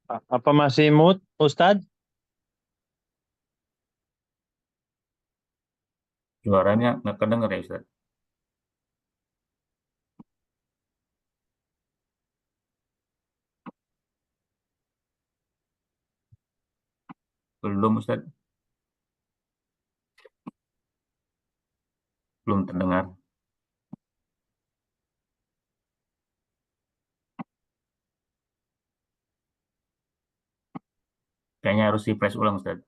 Apa masih mood, Ustadz? Suaranya nggak kedengar ya Ustaz? Belum Ustaz, belum terdengar. Kayaknya harus refresh ulang Ustaz.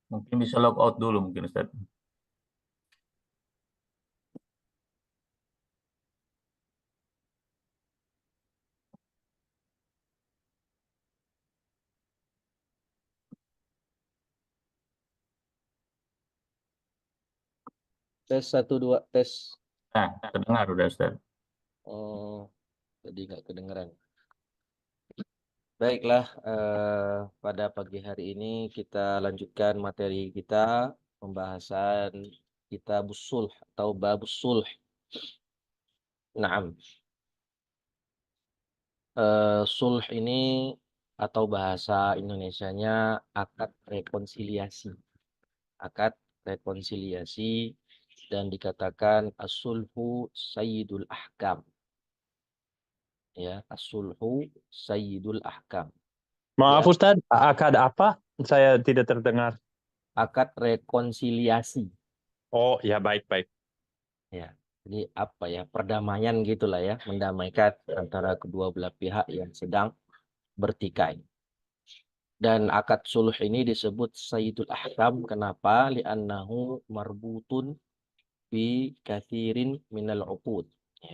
Mungkin bisa log out dulu mungkin Ustaz. Tes satu dua tes. Nah, terdengar udah Ustaz. Oh, jadi nggak kedengeran. Baiklah, pada pagi hari ini kita lanjutkan materi kita pembahasan Kitabus Sulh atau Babus Sulh. Naam, sulh ini atau bahasa Indonesianya akad rekonsiliasi. Akad rekonsiliasi dan dikatakan as-sulhu sayyidul ahkam. Ya, as-sulhu sayyidul ahkam. Maaf, Ya, Ustadz, akad apa? Saya tidak terdengar. akad rekonsiliasi. Oh, ya baik-baik. Ya, jadi apa ya, perdamaian gitulah ya, mendamaikan antara kedua belah pihak yang sedang bertikai. Dan akad suluh ini disebut Sayyidul Ahkam. Kenapa? Li'annahu marbutun bi kathirin minal uqud.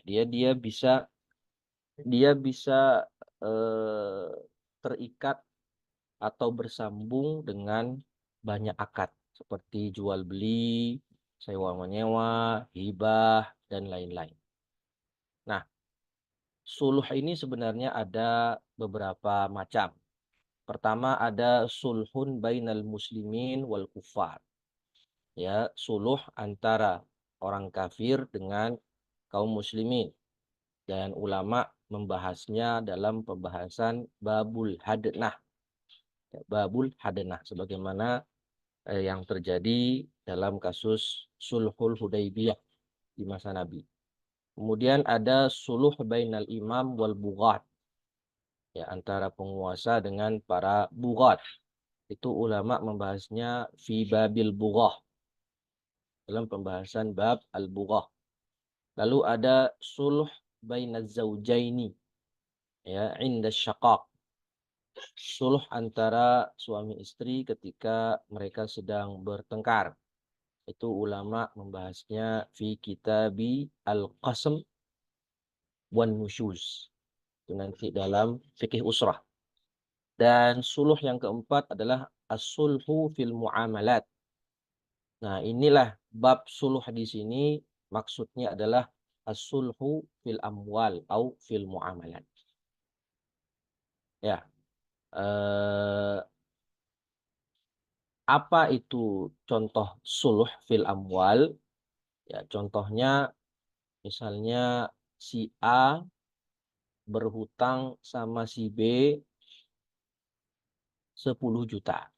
Ya, dia bisa eh, terikat atau bersambung dengan banyak akad seperti jual beli, sewa menyewa, hibah dan lain-lain. Nah, suluh ini sebenarnya ada beberapa macam. Pertama ada sulhun bainal muslimin wal kufar. Ya, suluh antara orang kafir dengan kaum muslimin. Dan ulama membahasnya dalam pembahasan babul hadnah. Ya, babul hadnah sebagaimana yang terjadi dalam kasus sulhul Hudaybiyah di masa Nabi. Kemudian ada suluh bainal imam wal bughat. Ya, antara penguasa dengan para bughat. Itu ulama membahasnya fi babil bughah, dalam pembahasan bab al-bughah. Lalu ada sulh bainaz zaujaini, ya, inda syaqaq. Sulh antara suami istri ketika mereka sedang bertengkar. Itu ulama membahasnya fi kitabi al-qasm wan nusyuz. Itu nanti dalam fikih usrah. Dan suluh yang keempat adalah as-sulhu fil muamalat. Nah, inilah bab suluh di sini maksudnya adalah as-sulhu fil amwal atau fil muamalat. Ya, eh, apa itu contoh suluh fil amwal? Ya, contohnya misalnya si A berhutang sama si B 10 juta.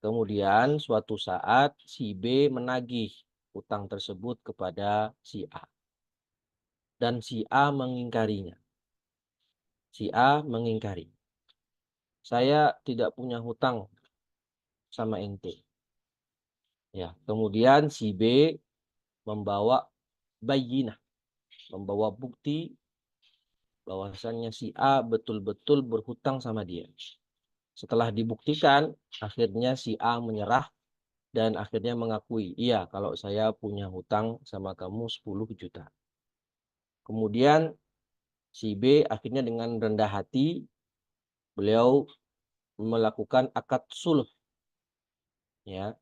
Kemudian suatu saat si B menagih hutang tersebut kepada si A. Dan si A mengingkarinya. Si A mengingkari. Saya tidak punya hutang sama ente. Ya, kemudian si B membawa bayyinah, membawa bukti bahwasannya si A betul-betul berhutang sama dia. Setelah dibuktikan, akhirnya si A menyerah dan akhirnya mengakui, iya kalau saya punya hutang sama kamu 10 juta. Kemudian si B akhirnya dengan rendah hati, beliau melakukan akad sulh. Ya,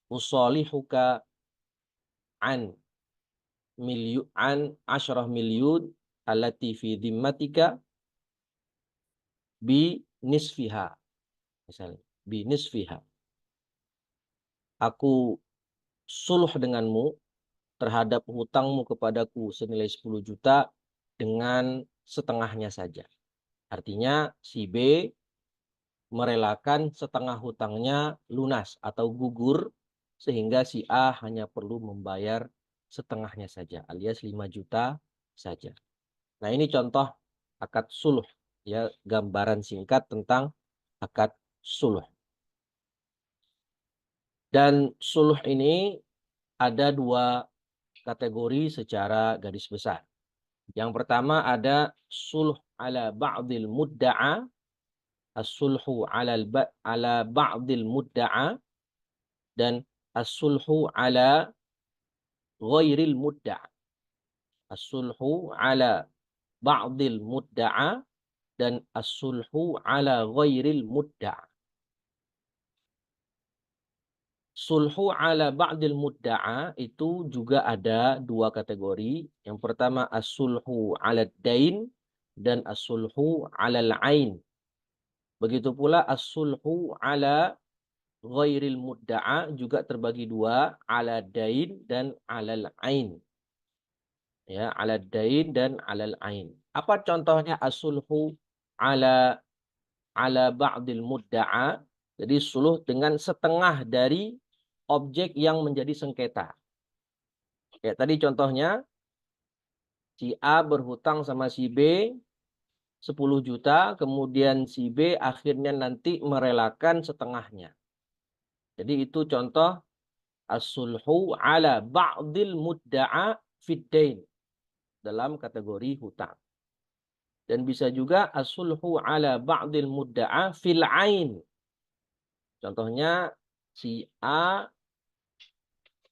usalihuka an asyrah milyun allati fi dhimmatika bi nisfiha. Misalnya, bi nisfiha. Aku suluh denganmu terhadap hutangmu kepadaku senilai 10 juta dengan setengahnya saja. Artinya si B merelakan setengah hutangnya lunas atau gugur sehingga si A hanya perlu membayar setengahnya saja alias 5 juta saja. Nah, ini contoh akad suluh, ya, gambaran singkat tentang akad suluh. Dan suluh ini ada dua kategori secara garis besar. Yang pertama ada suluh ala ba'dil mudda'a, as-sulhu ala ba'dil mudda'a, dan as-sulhu ala ghairil mudda'a. As-sulhu ala ba'dil mudda'a dan as-sulhu ala ghairil mudda'a. Sulhu ala ba'dil mudda'a itu juga ada dua kategori. Yang pertama as-sulhu ala dain dan as-sulhu ala al-ain. Begitu pula as-sulhu ala ghairil mudda'a juga terbagi dua, ala dain dan alal ain. Ya, ala dain dan alal ain. Apa contohnya as-sulhu ala ba'dil mudda'a? Jadi suluh dengan setengah dari objek yang menjadi sengketa. Ya, tadi contohnya si A berhutang sama si B 10 juta, kemudian si B akhirnya nanti merelakan setengahnya. Jadi itu contoh as-sulhu ala ba'dil mudda'a fid-dain dalam kategori hutang. Dan bisa juga as-sulhu ala ba'dil mudda'a fil ain. Contohnya si A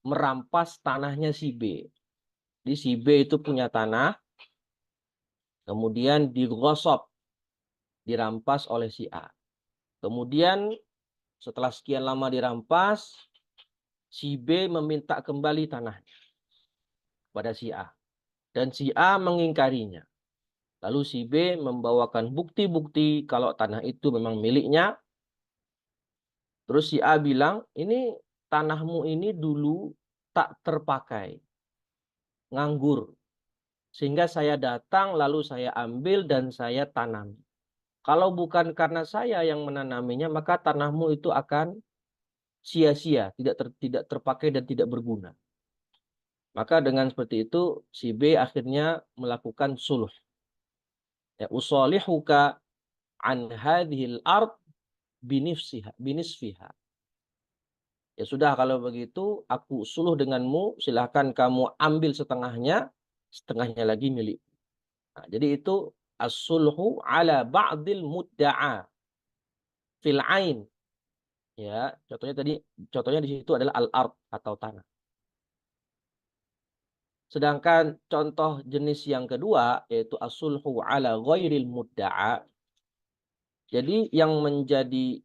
merampas tanahnya si B. Jadi si B itu punya tanah, kemudian digosok, dirampas oleh si A. Kemudian setelah sekian lama dirampas, si B meminta kembali tanahnya pada si A. Dan si A mengingkarinya. Lalu si B membawakan bukti-bukti kalau tanah itu memang miliknya. Terus si A bilang, ini tanahmu ini dulu tak terpakai, nganggur. Sehingga saya datang lalu saya ambil dan saya tanam. Kalau bukan karena saya yang menanaminya, maka tanahmu itu akan sia-sia, tidak terpakai dan tidak berguna. Maka dengan seperti itu, si B akhirnya melakukan suluh. Ya, usalihuka an hadhil ard binisfiha. Ya sudah, kalau begitu aku suluh denganmu, silahkan kamu ambil setengahnya, setengahnya lagi milik. Nah, jadi itu as-sulhu ala ba'dil mudda'a fil ain. Ya, contohnya di situ adalah al-ard atau tanah. Sedangkan contoh jenis yang kedua yaitu as-sulhu ala ghairil mudda'a. Jadi yang menjadi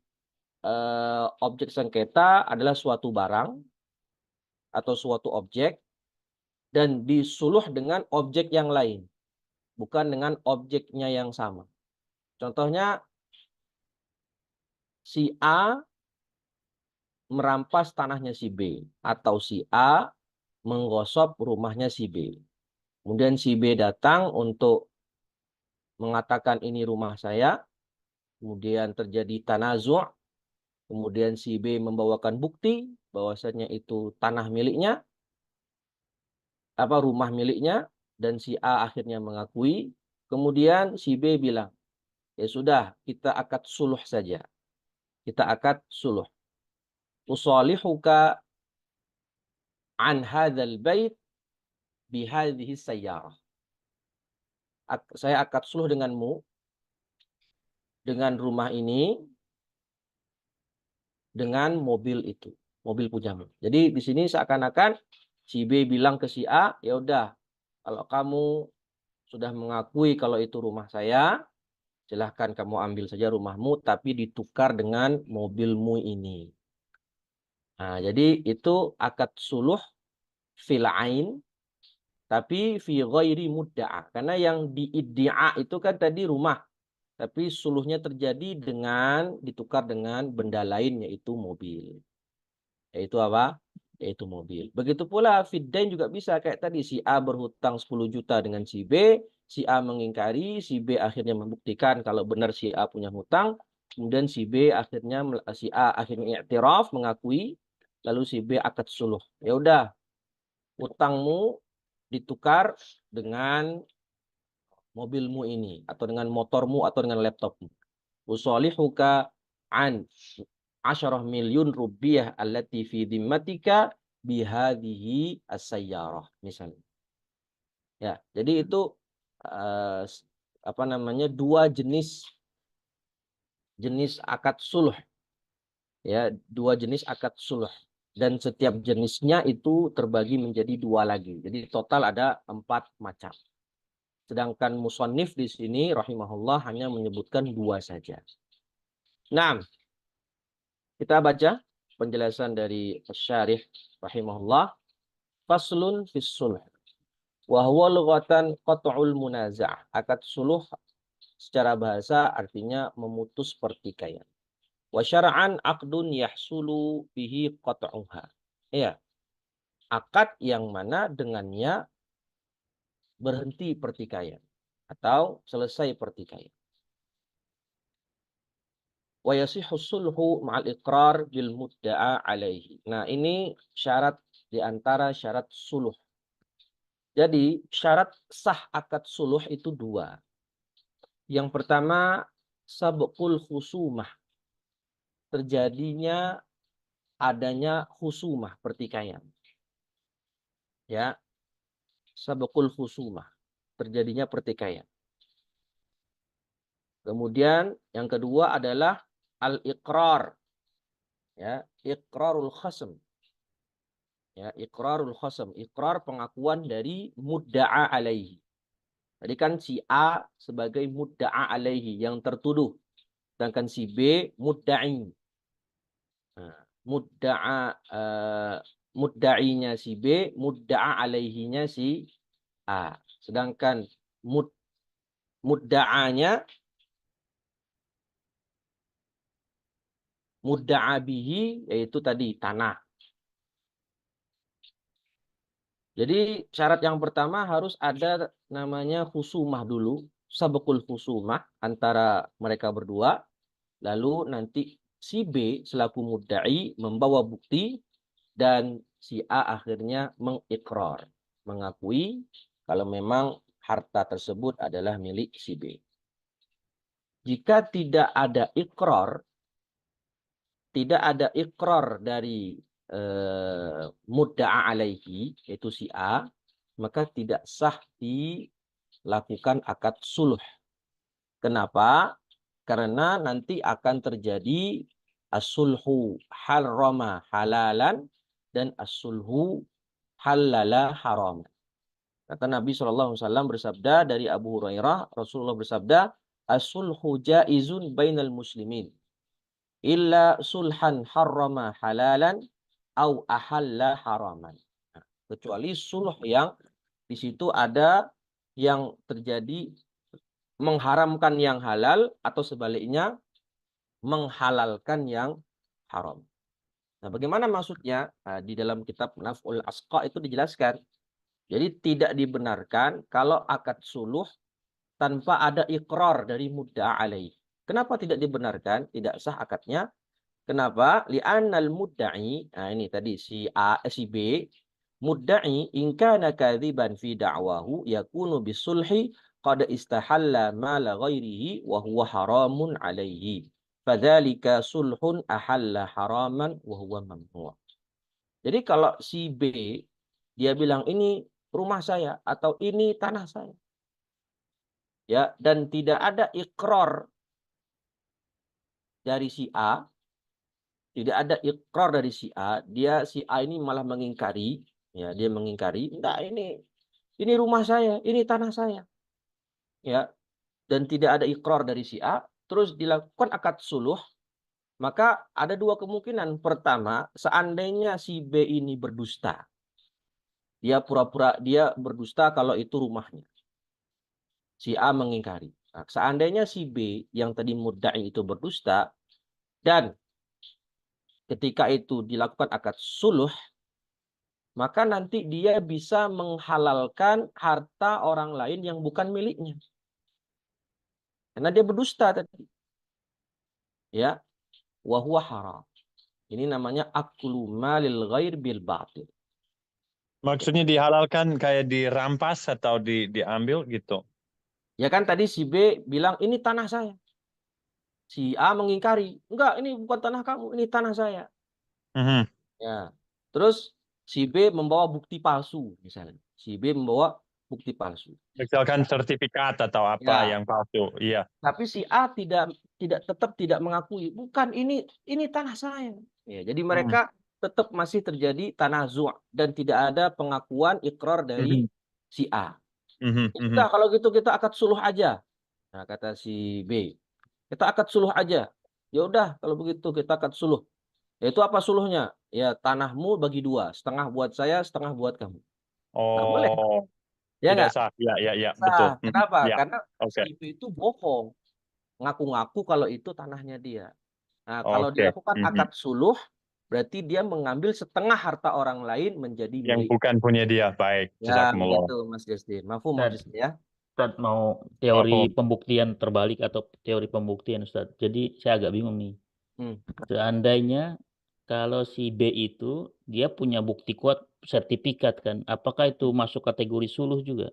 objek sengketa adalah suatu barang atau suatu objek dan disuluh dengan objek yang lain, bukan dengan objeknya yang sama. Contohnya si A merampas tanahnya si B atau si A menggosok rumahnya si B. Kemudian si B datang untuk mengatakan ini rumah saya. Kemudian terjadi tanazu'. Kemudian si B membawakan bukti bahwasanya itu tanah miliknya, rumah miliknya, dan si A akhirnya mengakui. Kemudian si B bilang, ya sudah, kita akad suluh saja. Kita akad suluh. Usalihuka an hadzal bait bihadhihi sayyarah. Saya akad suluh denganmu dengan rumah ini dengan mobil itu, mobil pujamu. Jadi di sini seakan-akan si B bilang ke si A, ya udah, kalau kamu sudah mengakui kalau itu rumah saya, silahkan kamu ambil saja rumahmu, tapi ditukar dengan mobilmu ini. Nah, jadi itu akad suluh fil ain, tapi fi ghairi mudda'a. Karena yang diiddia itu kan tadi rumah, tapi suluhnya terjadi dengan ditukar dengan benda lain, yaitu mobil. Yaitu apa? Yaitu mobil. Begitu pula fiddain juga bisa. Kayak tadi si A berhutang 10 juta dengan si B. Si A mengingkari. Si B akhirnya membuktikan kalau benar si A punya hutang. Kemudian si A akhirnya i'tiraf, mengakui. Lalu si B akad suluh. Ya udah, hutangmu ditukar dengan mobilmu ini. Atau dengan motormu atau dengan laptopmu. Usolihuka an 10 milyun rupiah allati fi dhimmatika bihadhihi as-sayyarah misalnya. Ya, jadi itu dua jenis akad suluh. Ya, dua jenis akad suluh, dan setiap jenisnya itu terbagi menjadi dua lagi. Jadi total ada 4 macam. Sedangkan musannif di sini rahimahullah hanya menyebutkan 2 saja. Nah, kita baca penjelasan dari Syarih rahimahullah. Faslun fis sulh. Wa huwa lughatan qat'ul munaza'ah. Akad suluh secara bahasa artinya memutus pertikaian. Wa syar'an aqdun yahsulu bihi qat'uha. Ya. Akad yang mana dengannya berhenti pertikaian atau selesai pertikaian. Wa yasihhu sulhu ma'al iqrar bil mudda'a alaihi. Nah, ini syarat di antara syarat suluh. Jadi, syarat sah akad suluh itu 2. Yang pertama, sabqul khusumah. Terjadinya adanya khusumah, pertikaian. Ya. Sabqul khusumah. Terjadinya pertikaian. Kemudian yang kedua adalah al-iqrar. Ya, iqrarul khasm. Ya, iqrarul khasm, iqrar pengakuan dari mudda'a alaihi. Tadi kan si A sebagai mudda'a alaihi, yang tertuduh. Sedangkan si B mudda'i. Nah, mudda'inya si B, mudda'a alaihinya si A. Sedangkan mudda'anya mudda'a bihi, yaitu tadi tanah. Jadi syarat yang pertama harus ada namanya khusumah dulu, sabqul khusumah antara mereka berdua. Lalu nanti si B selaku mudda'i membawa bukti dan si A akhirnya mengikrar, mengakui kalau memang harta tersebut adalah milik si B. Jika tidak ada ikrar dari mudda'a alaihi, yaitu si A, maka tidak sah dilakukan akad suluh. Kenapa? Karena nanti akan terjadi as-sulhu harrama halalan dan as-sulhu halala haram. Kata Nabi SAW bersabda dari Abu Hurairah, Rasulullah bersabda, as-sulhu jaizun bainal muslimin illa sulhan harrama halalan au ahalla haraman. Nah, kecuali sulh yang di situ ada yang terjadi mengharamkan yang halal atau sebaliknya menghalalkan yang haram. Nah, bagaimana maksudnya? Nah, di dalam kitab Naf'ul Asqa itu dijelaskan. Jadi tidak dibenarkan kalau akad suluh tanpa ada ikrar dari mudda'a alaih. Kenapa tidak dibenarkan? Tidak sah akadnya. Kenapa? Li'annal mudda'i, nah ini tadi si B, mudda'i in kana kadziban fi da'wahu yakunu bisulhi qad istahalla mala ghairihi wa huwa haramun alaihi. Fadzalika sulhun ahalla haraman wa huwa mamnu'. Jadi kalau si B Dia bilang ini rumah saya atau ini tanah saya. Ya, dan tidak ada ikrar dari si A, tidak ada ikrar dari si A, si A ini malah mengingkari, ya, dia mengingkari, enggak ini rumah saya, ini tanah saya. Ya, dan tidak ada ikrar dari si A, terus dilakukan akad suluh, maka ada dua kemungkinan. Pertama, seandainya si B ini berdusta. Dia pura-pura dia berdusta kalau itu rumahnya. Si A mengingkari. Nah, seandainya si B yang tadi mudda'i itu berdusta dan ketika itu dilakukan akad suluh, maka nanti dia bisa menghalalkan harta orang lain yang bukan miliknya. Karena dia berdusta tadi. Ya, wa huwa haram. Ini namanya aklu malil ghair bil batil. Maksudnya dihalalkan kayak dirampas atau diambil gitu. Ya kan tadi si B bilang ini tanah saya. Si A mengingkari, enggak, ini bukan tanah kamu, ini tanah saya. Mhm. Ya. Terus si B membawa bukti palsu misalnya. Si B membawa bukti palsu. Misalkan sertifikat atau apa Ya, yang palsu. Iya. tapi si A tetap tidak mengakui, bukan ini tanah saya. Ya, jadi Mhm. mereka tetap masih terjadi tanazu' dan tidak ada pengakuan ikrar dari Mhm. si A. Mhm. Ya Mhm. sudah, kalau gitu kita akad suluh aja. Nah, kata si B, kita akad suluh aja. Ya udah, kalau begitu kita akad suluh. Itu apa suluhnya? Ya tanahmu bagi dua, setengah buat saya, setengah buat kamu. Nah, boleh, Oh, ya tidak nggak? sah. Ya, ya, ya, betul. Sah. Mhm. Kenapa? Ya. Karena Oke. si B itu bohong, ngaku-ngaku kalau itu tanahnya dia. Nah, kalau Oke. dilakukan Mhm. akad suluh, berarti dia mengambil setengah harta orang lain menjadi Yang milik. bukan punya dia. Baik. Ya, Jazakumullah. begitu Mas Justin. Mafhum Mas Ustaz, Justin ya? Ustaz mau teori Mafhum. pembuktian terbalik atau teori pembuktian Ustaz. Jadi saya agak bingung nih. Hmm. Seandainya kalau si B itu dia punya bukti kuat sertifikat kan, apakah itu masuk kategori suluh juga?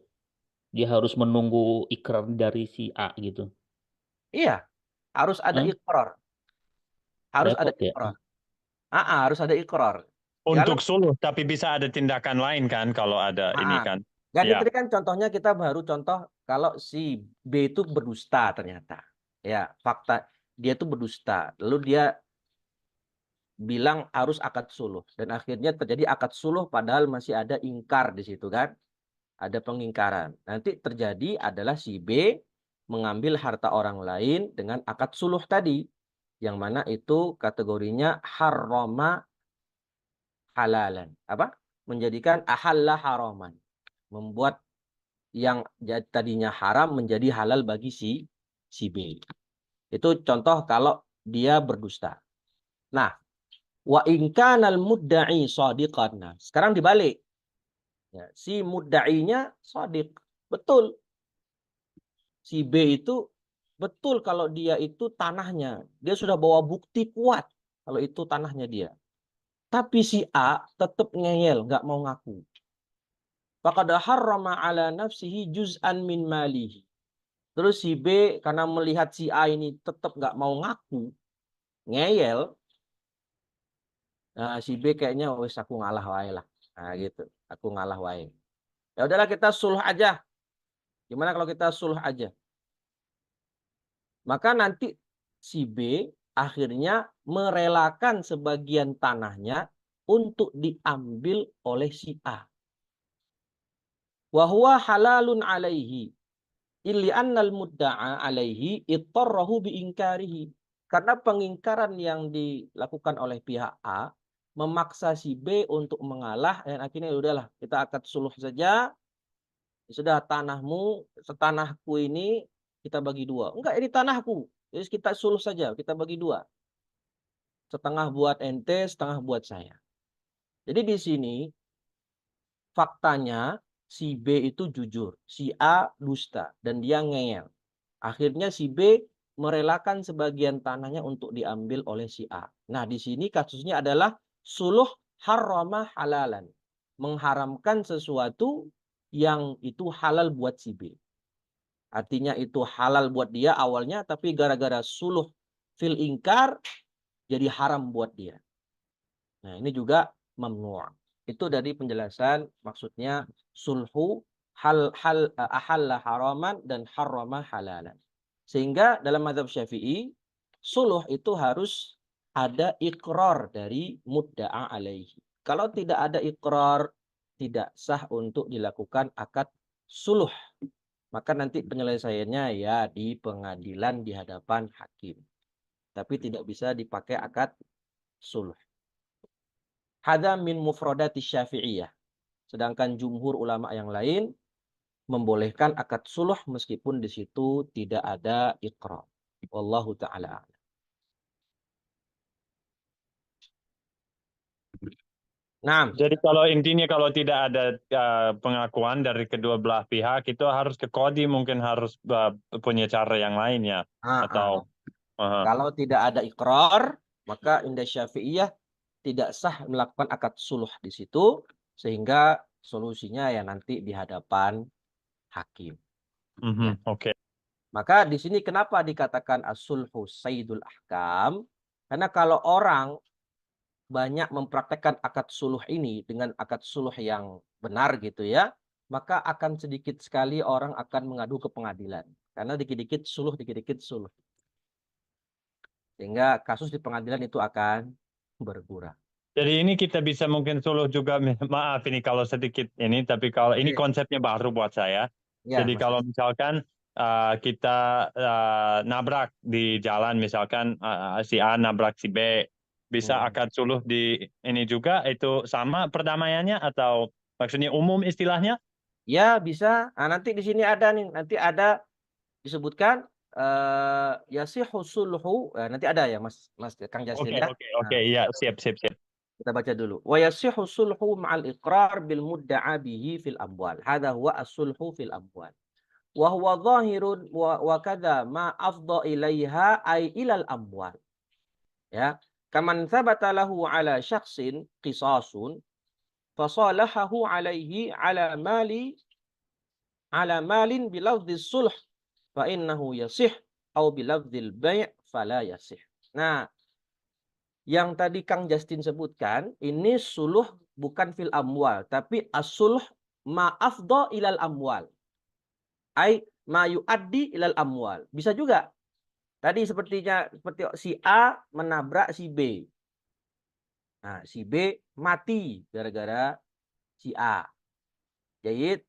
Dia harus menunggu ikrar dari si A gitu. Iya, harus ada Hah? ikrar. Harus ada Repot ya. ikrar. Harus ada ikrar. Kalau Untuk suluh, tapi bisa ada tindakan lain kan kalau ada ini kan. kan itu Ya. kan contohnya kita baru contoh kalau si B itu berdusta ternyata. Ya, fakta dia itu berdusta. Lalu dia bilang harus akad suluh dan akhirnya terjadi akad suluh padahal masih ada ingkar di situ kan. Ada pengingkaran. Nanti terjadi adalah si B mengambil harta orang lain dengan akad suluh tadi. Yang mana itu kategorinya harrama halalan. Apa? Menjadikan ahalla haraman. Membuat yang tadinya haram menjadi halal bagi si B. Itu contoh kalau dia berdusta. Nah, wa in kanal mudda'i shadiqan. Nah, sekarang dibalik. Ya, si mudda'inya shadiq. Betul. Si B itu betul kalau dia itu tanahnya. Dia sudah bawa bukti kuat kalau itu tanahnya dia. Tapi si A tetap ngeyel, nggak mau ngaku. Faqad harrama ala nafsihi juz'an min malihi. Terus si B karena melihat si A ini tetap nggak mau ngaku, ngeyel, nah, si B kayaknya wes aku ngalah wae lah. Nah gitu, aku ngalah wae. Ya udahlah kita suluh aja. Gimana kalau kita suluh aja? Maka nanti si B akhirnya merelakan sebagian tanahnya untuk diambil oleh si A. Wa huwa halalun alaihi illi annal mudda'a alaihi ittarrahu biingkarihi. Karena pengingkaran yang dilakukan oleh pihak A memaksa si B untuk mengalah dan akhirnya udahlah kita akad suluh saja. Sudah tanahmu, setanahku ini kita bagi dua. Enggak, ini tanahku. Jadi kita suluh saja, kita bagi dua. Setengah buat ente, setengah buat saya. Jadi di sini faktanya si B itu jujur, si A dusta dan dia ngeyel. Akhirnya si B merelakan sebagian tanahnya untuk diambil oleh si A. Nah, di sini kasusnya adalah suluh harrama halalan. Mengharamkan sesuatu yang itu halal buat si B. Artinya itu halal buat dia awalnya, tapi gara-gara suluh fil ingkar jadi haram buat dia. Nah, ini juga mamnu'. itu dari penjelasan maksudnya sulhu ahalla haraman dan harrama halalan. Sehingga dalam mazhab Syafi'i suluh itu harus ada ikrar dari mudda'a alaihi. Kalau tidak ada ikrar, tidak sah untuk dilakukan akad suluh. Maka nanti penyelesaiannya ya di pengadilan di hadapan hakim. Tapi tidak bisa dipakai akad suluh. Hadza min mufradati Syafi'iyah. Sedangkan jumhur ulama yang lain membolehkan akad suluh meskipun di situ tidak ada ikrar. Wallahu taala a'lam. Nah, Jadi kalau intinya kalau tidak ada pengakuan dari kedua belah pihak itu harus ke kodi, mungkin harus punya cara yang lain ya, atau kalau tidak ada ikrar, maka indah Syafi'iyah tidak sah melakukan akad suluh di situ, sehingga solusinya ya nanti di hadapan hakim. Ya. Oke. Maka di sini kenapa dikatakan as-sulhu sayyidul ahkam? Karena kalau orang banyak mempraktekkan akad suluh ini dengan akad suluh yang benar gitu ya, maka akan sedikit sekali orang akan mengadu ke pengadilan. Karena dikit-dikit suluh, dikit-dikit suluh. Sehingga kasus di pengadilan itu akan berkurang. Jadi ini kita bisa mungkin suluh juga, maaf ini kalau sedikit ini, tapi kalau ini konsepnya baru buat saya. Ya, Jadi kalau misalkan kita nabrak di jalan, misalkan si A nabrak si B, bisa akad suluh di ini juga, itu sama perdamaiannya atau maksudnya umum istilahnya? Ya, bisa. Nah, nanti di sini ada nih, nanti ada disebutkan yasihu sulhu. Nanti ada ya Mas Kang Justin ya. Oke, iya, siap. Kita baca dulu. Wa yasihu sulhu ma'al iqrar bil mudda'a bihi fil amwal. Hadha huwa as-sulhu fil amwal. Wa huwa zahirun wa kadza ma afdha ilaiha ay ilal amwal. Ya. Kaman thabata lahu ala syakhsin qisasun fasalahahu alaihi ala malin bilafdhis sulh fa innahu yasih au bilafdhil bai' fala yasih. Nah, yang tadi Kang Justin sebutkan ini suluh bukan fil amwal tapi as-sulh ma afdha ilal amwal. Ai ma yuaddi ilal amwal. Bisa juga. Tadi seperti si A menabrak si B. Nah, si B mati gara-gara si A. Jahit.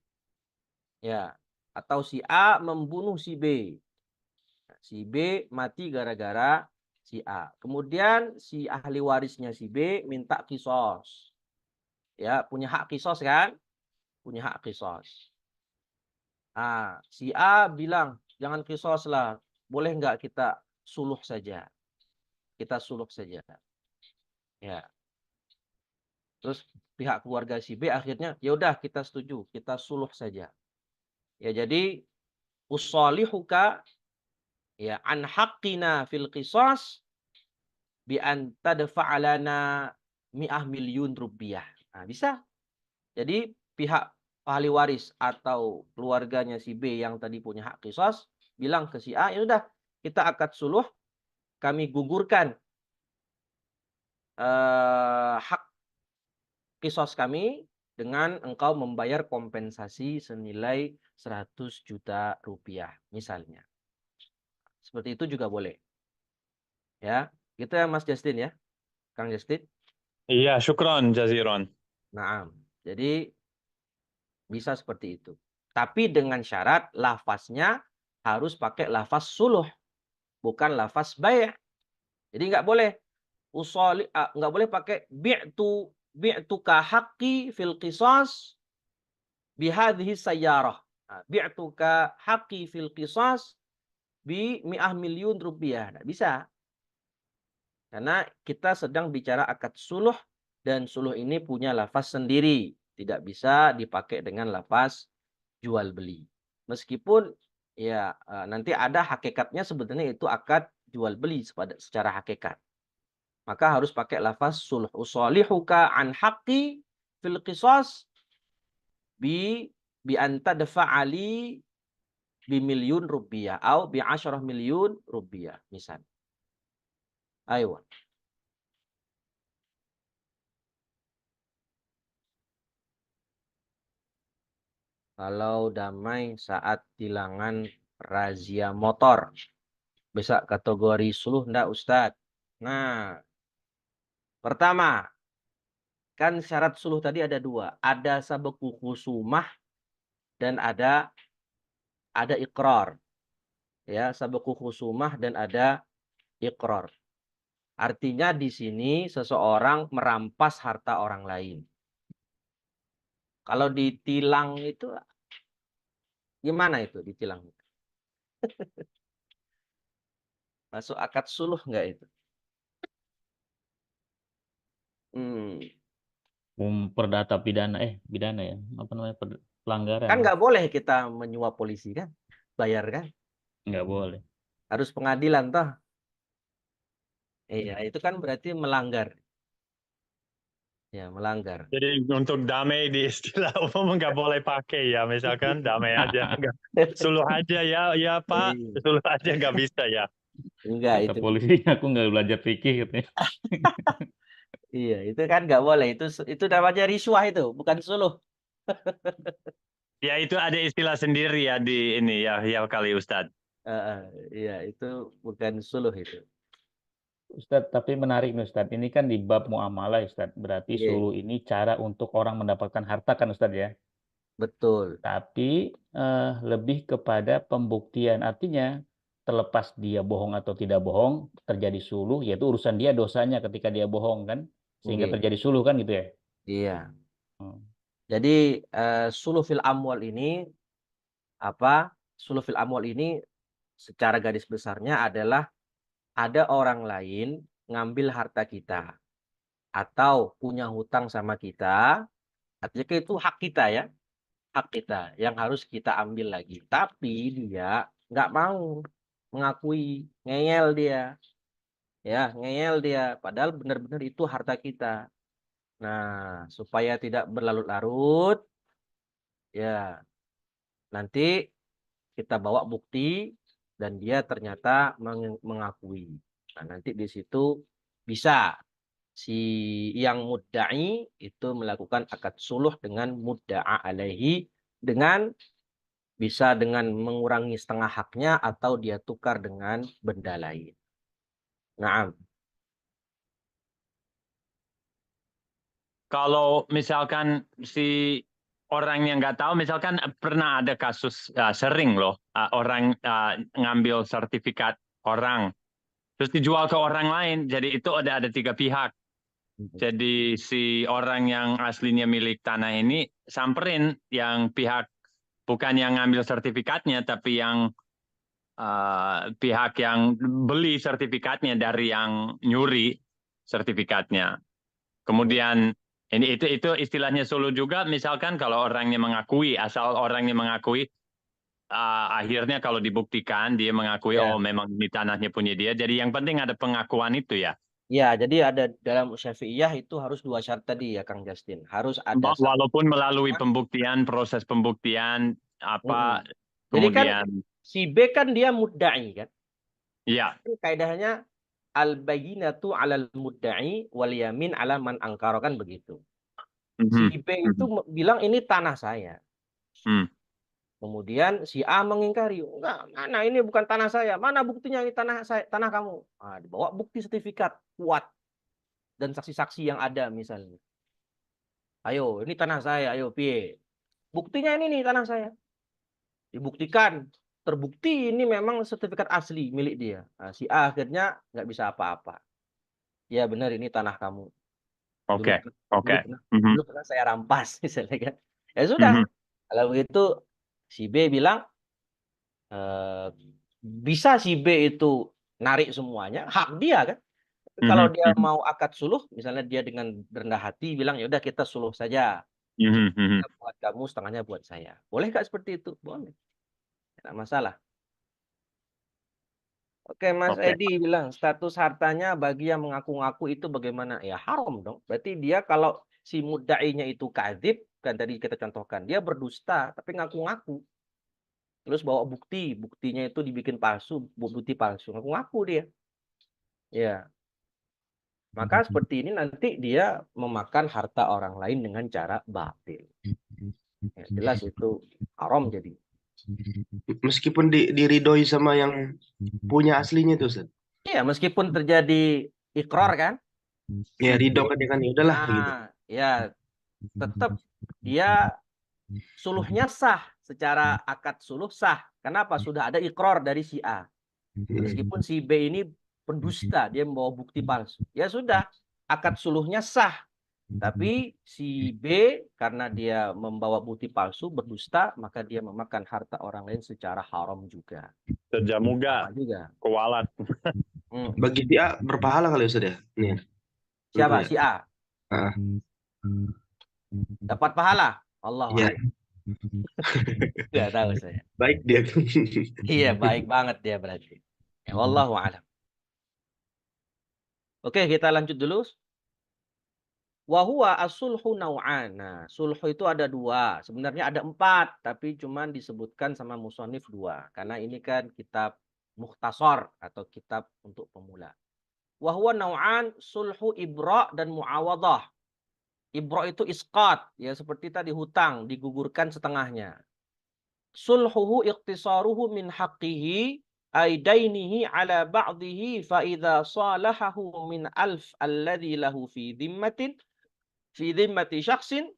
Ya. Atau si A membunuh si B. Si B mati gara-gara si A. Kemudian si ahli warisnya si B minta kisos. Ya, punya hak kisos kan? Punya hak kisos. Nah, si A bilang, jangan kisos lah. Boleh nggak kita suluh saja? Kita suluh saja. Ya. Terus pihak keluarga si B akhirnya, ya udah kita setuju, kita suluh saja. Ya, jadi usalihuka ya an haqqina fil qisas bi an tadfa'alana 100 miliar rupiah. Nah, bisa. Jadi pihak ahli waris atau keluarganya si B yang tadi punya hak qisas bilang ke si A, ya udah kita akad suluh, kami gugurkan hak qisas kami dengan engkau membayar kompensasi senilai 100 juta rupiah misalnya. Seperti itu juga boleh. Ya, gitu ya Mas Justin ya. Kang Justin. Iya, syukron jaziron. Nah, jadi bisa seperti itu. Tapi dengan syarat lafaznya harus pakai lafaz suluh, bukan lafaz bai'. Jadi nggak boleh nggak boleh pakai bi'tuka haqqi fil qisas bihadhihi sayyarah. Bi'tuka haqqi fil qisas bi 100 miliar rupiah. Nggak bisa. Karena kita sedang bicara akad suluh dan suluh ini punya lafaz sendiri. Tidak bisa dipakai dengan lafaz jual beli. Meskipun ya nanti ada hakikatnya sebenarnya itu akad jual beli secara hakikat. Maka harus pakai lafaz sulh. Usalihuka an haqqi fil qisas bi anta dafa'ali bi miliun rupiah atau bi 10 miliun rupiah misal. Ayo. Kalau damai saat tilangan razia motor. Bisa kategori suluh enggak Ustadz? Nah, pertama, kan syarat suluh tadi ada dua. Ada sabaku khusumah dan ada ikrar. Ya, sabaku khusumah dan ada ikrar. Artinya di sini seseorang merampas harta orang lain. Kalau ditilang itu gimana itu ditilang? Masuk akad suluh enggak itu? Perdata pidana, pidana ya, apa namanya, pelanggaran, Kan nggak boleh kita menyuap polisi kan? Bayar kan? nggak boleh. Harus pengadilan toh. Iya, itu kan berarti melanggar. Ya, melanggar. Jadi untuk damai di istilah umum nggak boleh pakai ya, misalkan damai aja, nggak, suluh aja ya, ya Pak, Iya. suluh aja nggak bisa ya. Enggak Kata itu. polisi, aku nggak belajar fikih katanya. Iya, itu kan nggak boleh. Itu namanya riswah itu, bukan suluh. Ya itu ada istilah sendiri ya di ini ya, ya kali Ustadz. Iya, itu bukan suluh itu. Ustadz, tapi menarik nih Ustadz. Ini kan di bab muamalah Ustadz. Berarti Iya, suluh ini cara untuk orang mendapatkan harta kan Ustadz ya. betul. Tapi lebih kepada pembuktian. Artinya terlepas dia bohong atau tidak bohong, terjadi suluh, yaitu urusan dia dosanya ketika dia bohong kan. Sehingga Iya. terjadi suluh kan gitu ya. Iya. Hmm. Jadi suluh fil amwal ini apa? Suluh fil amwal ini secara garis besarnya adalah ada orang lain ngambil harta kita atau punya hutang sama kita, artinya itu hak kita ya, hak kita yang harus kita ambil lagi. Tapi dia nggak mau mengakui, ngeyel dia, ya ngeyel dia. Padahal benar-benar itu harta kita. Nah, supaya tidak berlarut-larut, ya nanti kita bawa bukti dan dia ternyata mengakui. Nah, nanti di situ bisa si yang mudda'i itu melakukan akad suluh dengan mudda'a alaihi dengan bisa dengan mengurangi setengah haknya atau dia tukar dengan benda lain. Nah, Kalau misalkan si orang yang nggak tahu, misalkan pernah ada kasus sering loh orang ngambil sertifikat orang, terus dijual ke orang lain. Jadi itu ada tiga pihak. Jadi si orang yang aslinya milik tanah ini samperin yang pihak bukan yang ngambil sertifikatnya, tapi yang pihak yang beli sertifikatnya dari yang nyuri sertifikatnya. Kemudian itu istilahnya suluh juga. Misalkan kalau orangnya mengakui, asal orangnya mengakui, akhirnya kalau dibuktikan dia mengakui ya, oh memang ini tanahnya punya dia. Jadi yang penting ada pengakuan itu ya. ya, jadi ada dalam Syafi'iyah itu harus dua syarat tadi ya Kang Justin. Harus ada Walaupun melalui pembuktian, proses pembuktian Mm-mm. apa Jadi kan kemudian si B kan dia mudda'i kan. ya. Kaidahnya al-bayyinatu 'alal mudda'i wal yamin 'ala man angkara kan begitu. Si Mhm, B itu mhm, bilang ini tanah saya. mhm. Kemudian si A mengingkari, enggak, mana ini bukan tanah saya. Mana buktinya ini tanah saya, tanah kamu? Nah, dibawa bukti sertifikat kuat dan saksi-saksi yang ada misalnya. Ayo, ini tanah saya, ayo piye. Buktinya ini nih tanah saya. Dibuktikan, terbukti ini memang sertifikat asli milik dia. Nah, si A akhirnya nggak bisa apa-apa. Ya benar ini tanah kamu. Dulu Oke, dulu oke. pernah Mhm, dulu pernah saya rampas misalnya kan. Ya sudah. mhm. Kalau begitu si B bilang eh, bisa si B itu narik semuanya, hak dia kan. Kalau Mhm, dia mhm, mau akad suluh, misalnya dia dengan rendah hati bilang ya udah kita suluh saja. mhm, mhm. Setengahnya buat kamu, setengahnya buat saya. Boleh nggak seperti itu? Boleh. Tidak masalah. Oke, Mas Oke. Edi bilang status hartanya bagi yang mengaku-ngaku itu bagaimana? Ya haram dong. Berarti dia kalau si mudda'inya itu kadzib, kan tadi kita contohkan, dia berdusta tapi ngaku-ngaku. Terus bawa bukti, buktinya itu dibikin palsu, bukti palsu, ngaku-ngaku dia. Ya, maka seperti ini nanti dia memakan harta orang lain dengan cara batil. Ya, jelas itu haram jadi. Meskipun diridhoi sama yang punya aslinya tuh, Ustaz. Iya, meskipun terjadi ikrar kan, Ya si ridho B, kan ya kan, ya udahlah gitu. ya tetap dia suluhnya sah, secara akad suluh sah. Kenapa? Sudah ada ikrar dari si A. Meskipun si B ini pendusta, dia membawa bukti palsu. Ya sudah, akad suluhnya sah. Tapi si B karena dia membawa bukti palsu, berdusta, maka dia memakan harta orang lain secara haram juga. Terjamuga, Sama juga. kualat. Bagi dia berpahala kali Ustaz ya. Nih. Siapa? Ya. Si A. Ah, Dapat pahala. Allah ya, Tidak tahu saya. baik dia. Iya, baik banget dia berarti. Ya, wallahu a'lam. Oke, kita lanjut dulu. Wahuwa as-sulhu naw'an. Nah, sulhu itu ada dua. Sebenarnya ada 4, tapi cuman disebutkan sama musonif 2. Karena ini kan kitab mukhtasar atau kitab untuk pemula. Wahuwa naw'an, sulhu ibra' dan mu'awadah. Ibra' itu isqat, ya seperti tadi hutang, digugurkan setengahnya. Sulhuhu iqtisaruhu min haqqihi aidainihi ala ba'dihi fa idza salahahu min alf alladhi lahu fi dhimmati syakhsin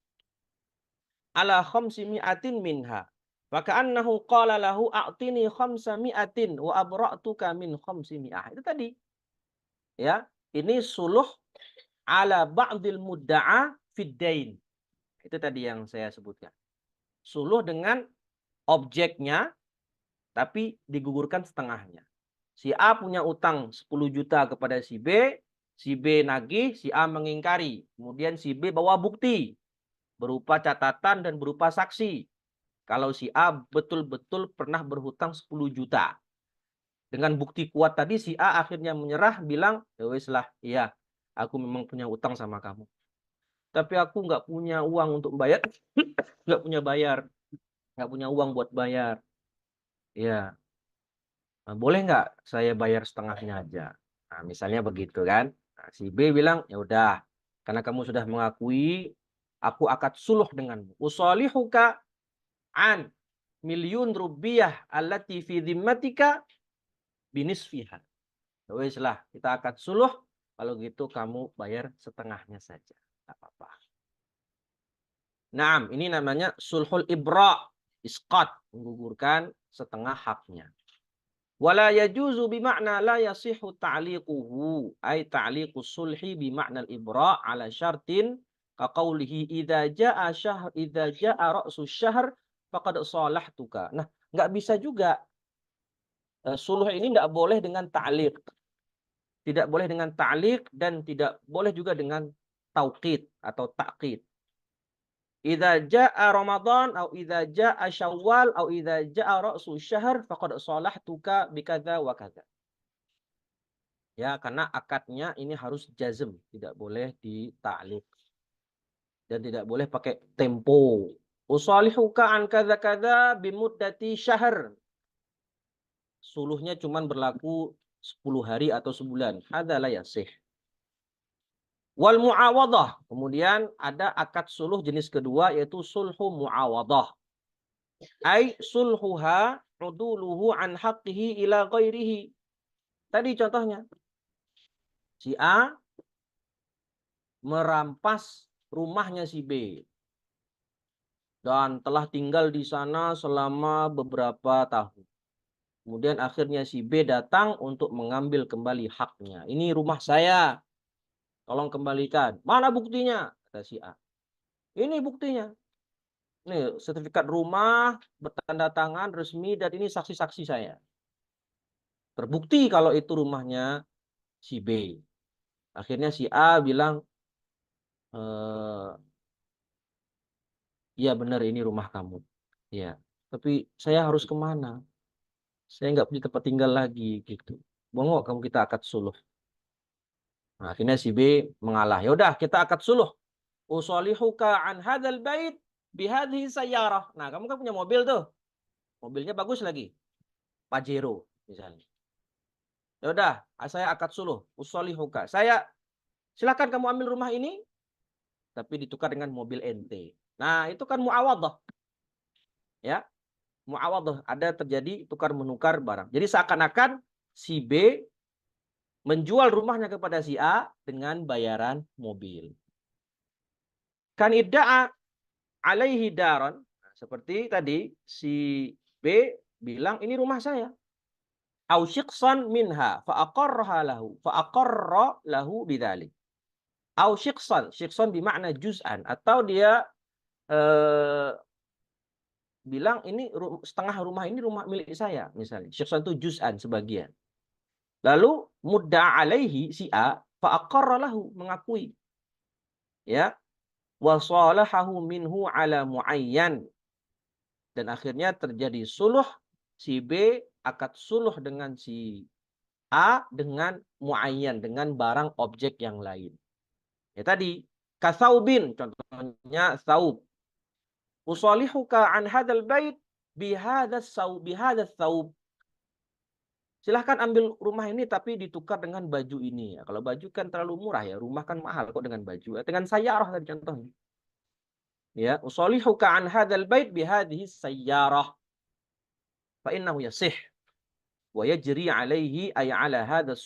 ala 500 minha. Fa ka'annahu qala lahu a'tini 500 wa abra'tuka min 500. Itu tadi. Ya, ini suluh ala ba'dil mudda'a fid dain. Itu tadi yang saya sebutkan. Suluh dengan objeknya tapi digugurkan setengahnya. Si A punya utang 10 juta kepada si B nagih, si A mengingkari. Kemudian si B bawa bukti berupa catatan dan berupa saksi. Kalau si A betul-betul pernah berhutang 10 juta. Dengan bukti kuat tadi si A akhirnya menyerah bilang, "Ya wes lah, iya, aku memang punya utang sama kamu. Tapi aku nggak punya uang untuk bayar, nggak punya uang buat bayar. Ya, boleh nggak saya bayar setengahnya aja?" Nah, misalnya begitu kan. Nah, si B bilang, "Ya udah, karena kamu sudah mengakui, aku akan suluh denganmu. Usalihuka an milyun rupiah allati fi dhimmatika binisfiha." Ya wes lah, kita akan suluh. Kalau gitu kamu bayar setengahnya saja. Tak apa-apa. Nah, ini namanya sulhul ibra', isqat, menggugurkan setengah haknya. Wala yajuzu bimakna la yasihu ta'liquhu, ay ta'liqus sulhi bimakna al-ibra' ala syartin ka qawlihi idza jaa ra'su syahr faqad salahtuka. Nah, enggak bisa juga suluh ini enggak boleh dengan ta'liq. Tidak boleh dengan ta'liq dan tidak boleh juga dengan tauqid atau ta'qid. Idza jaa Ramadan atau idza jaa Syawal atau idza jaa ra'su syahr faqad salahtuka bikadza wa kadza. Ya, karena akadnya ini harus jazm, tidak boleh dita'liq. Dan tidak boleh pakai tempo. Usalihuka an kadza kadza bimuddati syahr. Suluhnya cuma berlaku 10 hari atau sebulan. Hadza la yasih. Wal muawadah. Kemudian ada akad suluh jenis kedua yaitu sulhu muawadah. Ai sulhuha uduluhu an haqqihi ila ghairihi. Tadi contohnya. Si A merampas rumahnya si B. Dan telah tinggal di sana selama beberapa tahun. Kemudian akhirnya si B datang untuk mengambil kembali haknya. Ini rumah saya. Tolong kembalikan. Mana buktinya? Kata si A. Ini buktinya. Ini sertifikat rumah, bertanda tangan, resmi, dan ini saksi-saksi saya. Terbukti kalau itu rumahnya si B. Akhirnya si A bilang, iya benar ini rumah kamu. Ya, tapi saya harus kemana? Saya nggak punya tempat tinggal lagi gitu. Bongok kamu kita akad suluh. Nah, akhirnya si B mengalah. Ya udah kita akad suluh. Usalihuka an hadzal bait bihadhihi sayyarah. Nah, kamu kan punya mobil tuh. Mobilnya bagus lagi. Pajero misalnya. Ya udah, saya akad suluh. Usalihuka. Silakan kamu ambil rumah ini tapi ditukar dengan mobil ente. Nah, itu kan muawadhah. Ya, muawadhah, ada terjadi tukar menukar barang. Jadi seakan-akan si B menjual rumahnya kepada si A dengan bayaran mobil. Kan idda'a alaihi daron. Seperti tadi si B bilang ini rumah saya. Au syiqsan minha fa aqarra lahu bidzalik. Au syiqsan bimakna juz'an, atau dia bilang ini setengah rumah ini rumah milik saya misalnya. Syiqsan itu juz'an, sebagian. Lalu mudda'a alaihi si A fa aqarra lahu, mengakui. Ya, wa salahahu minhu ala muayyan, dan akhirnya terjadi suluh, si B akad suluh dengan si A dengan muayyan, dengan barang objek yang lain. Ya tadi, kasaubin, contohnya saub. Usalihuka an hadzal bait bihadzal saub. Silahkan ambil rumah ini tapi ditukar dengan baju ini. Ya, kalau baju kan terlalu murah ya, rumah kan mahal kok dengan baju. Dengan sayyarah tadi contohnya. Ya, usalihuka an hadzal bait bihadhihi sayyarah. Fa innahu yasih wa yajri alaihi ay ala hadzal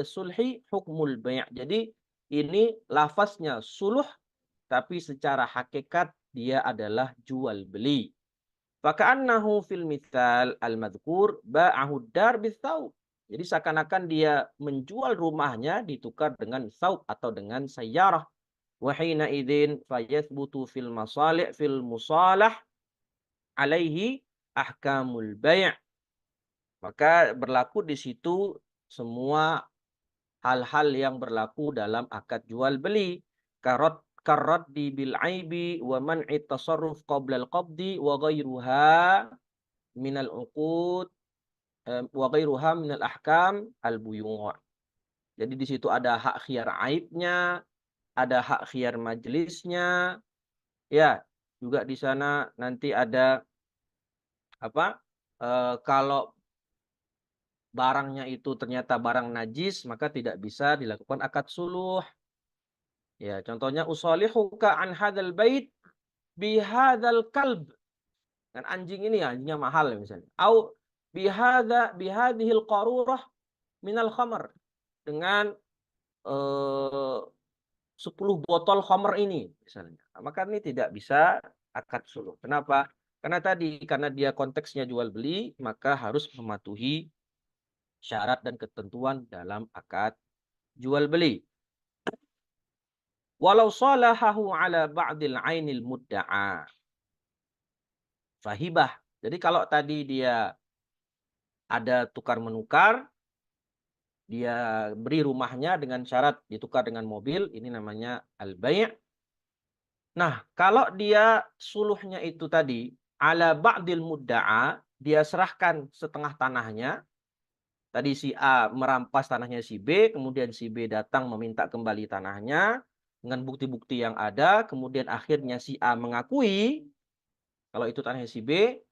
sulhi hukmul bai'. Jadi ini lafaznya suluh tapi secara hakikat dia adalah jual beli. Faka'annahu fil mithal al-madhkur ba'ahu dar bis-thawb. Jadi seakan-akan dia menjual rumahnya ditukar dengan thawb atau dengan sayyarah. Wa hina idzin fayathbutu fil musalah alaihi ahkamul bai'. Maka berlaku di situ semua hal-hal yang berlaku dalam akad jual beli. Karraddi bil aibi wa man'i tasarruf qabla al-qabdi wa ghairuha minal uqud wa ghairuha minal ahkam al-buyu'. Jadi di situ ada hak khiyar aibnya, ada hak khiyar majelisnya. Ya, juga di sana nanti ada apa? Kalau barangnya itu ternyata barang najis, maka tidak bisa dilakukan akad suluh. Ya, contohnya usalihuka an hadzal bait bihadzal kalb. Kan anjing ini anjingnya mahal misalnya. Au bihadhil qarurah minal khamr. Dengan 10 botol khamr ini misalnya. Maka ini tidak bisa akad suluh. Kenapa? Karena dia konteksnya jual beli, maka harus mematuhi syarat dan ketentuan dalam akad jual beli. Walau salahahu ala ba'dil ainil mudda'a fahibah. Jadi kalau tadi dia ada tukar menukar, dia beri rumahnya dengan syarat ditukar dengan mobil, ini namanya al-bai'. Nah, kalau dia suluhnya itu tadi ala ba'dil mudda'a, dia serahkan setengah tanahnya. Tadi si A merampas tanahnya si B, kemudian si B datang meminta kembali tanahnya dengan bukti-bukti yang ada, kemudian akhirnya si A mengakui kalau itu tanahnya si B,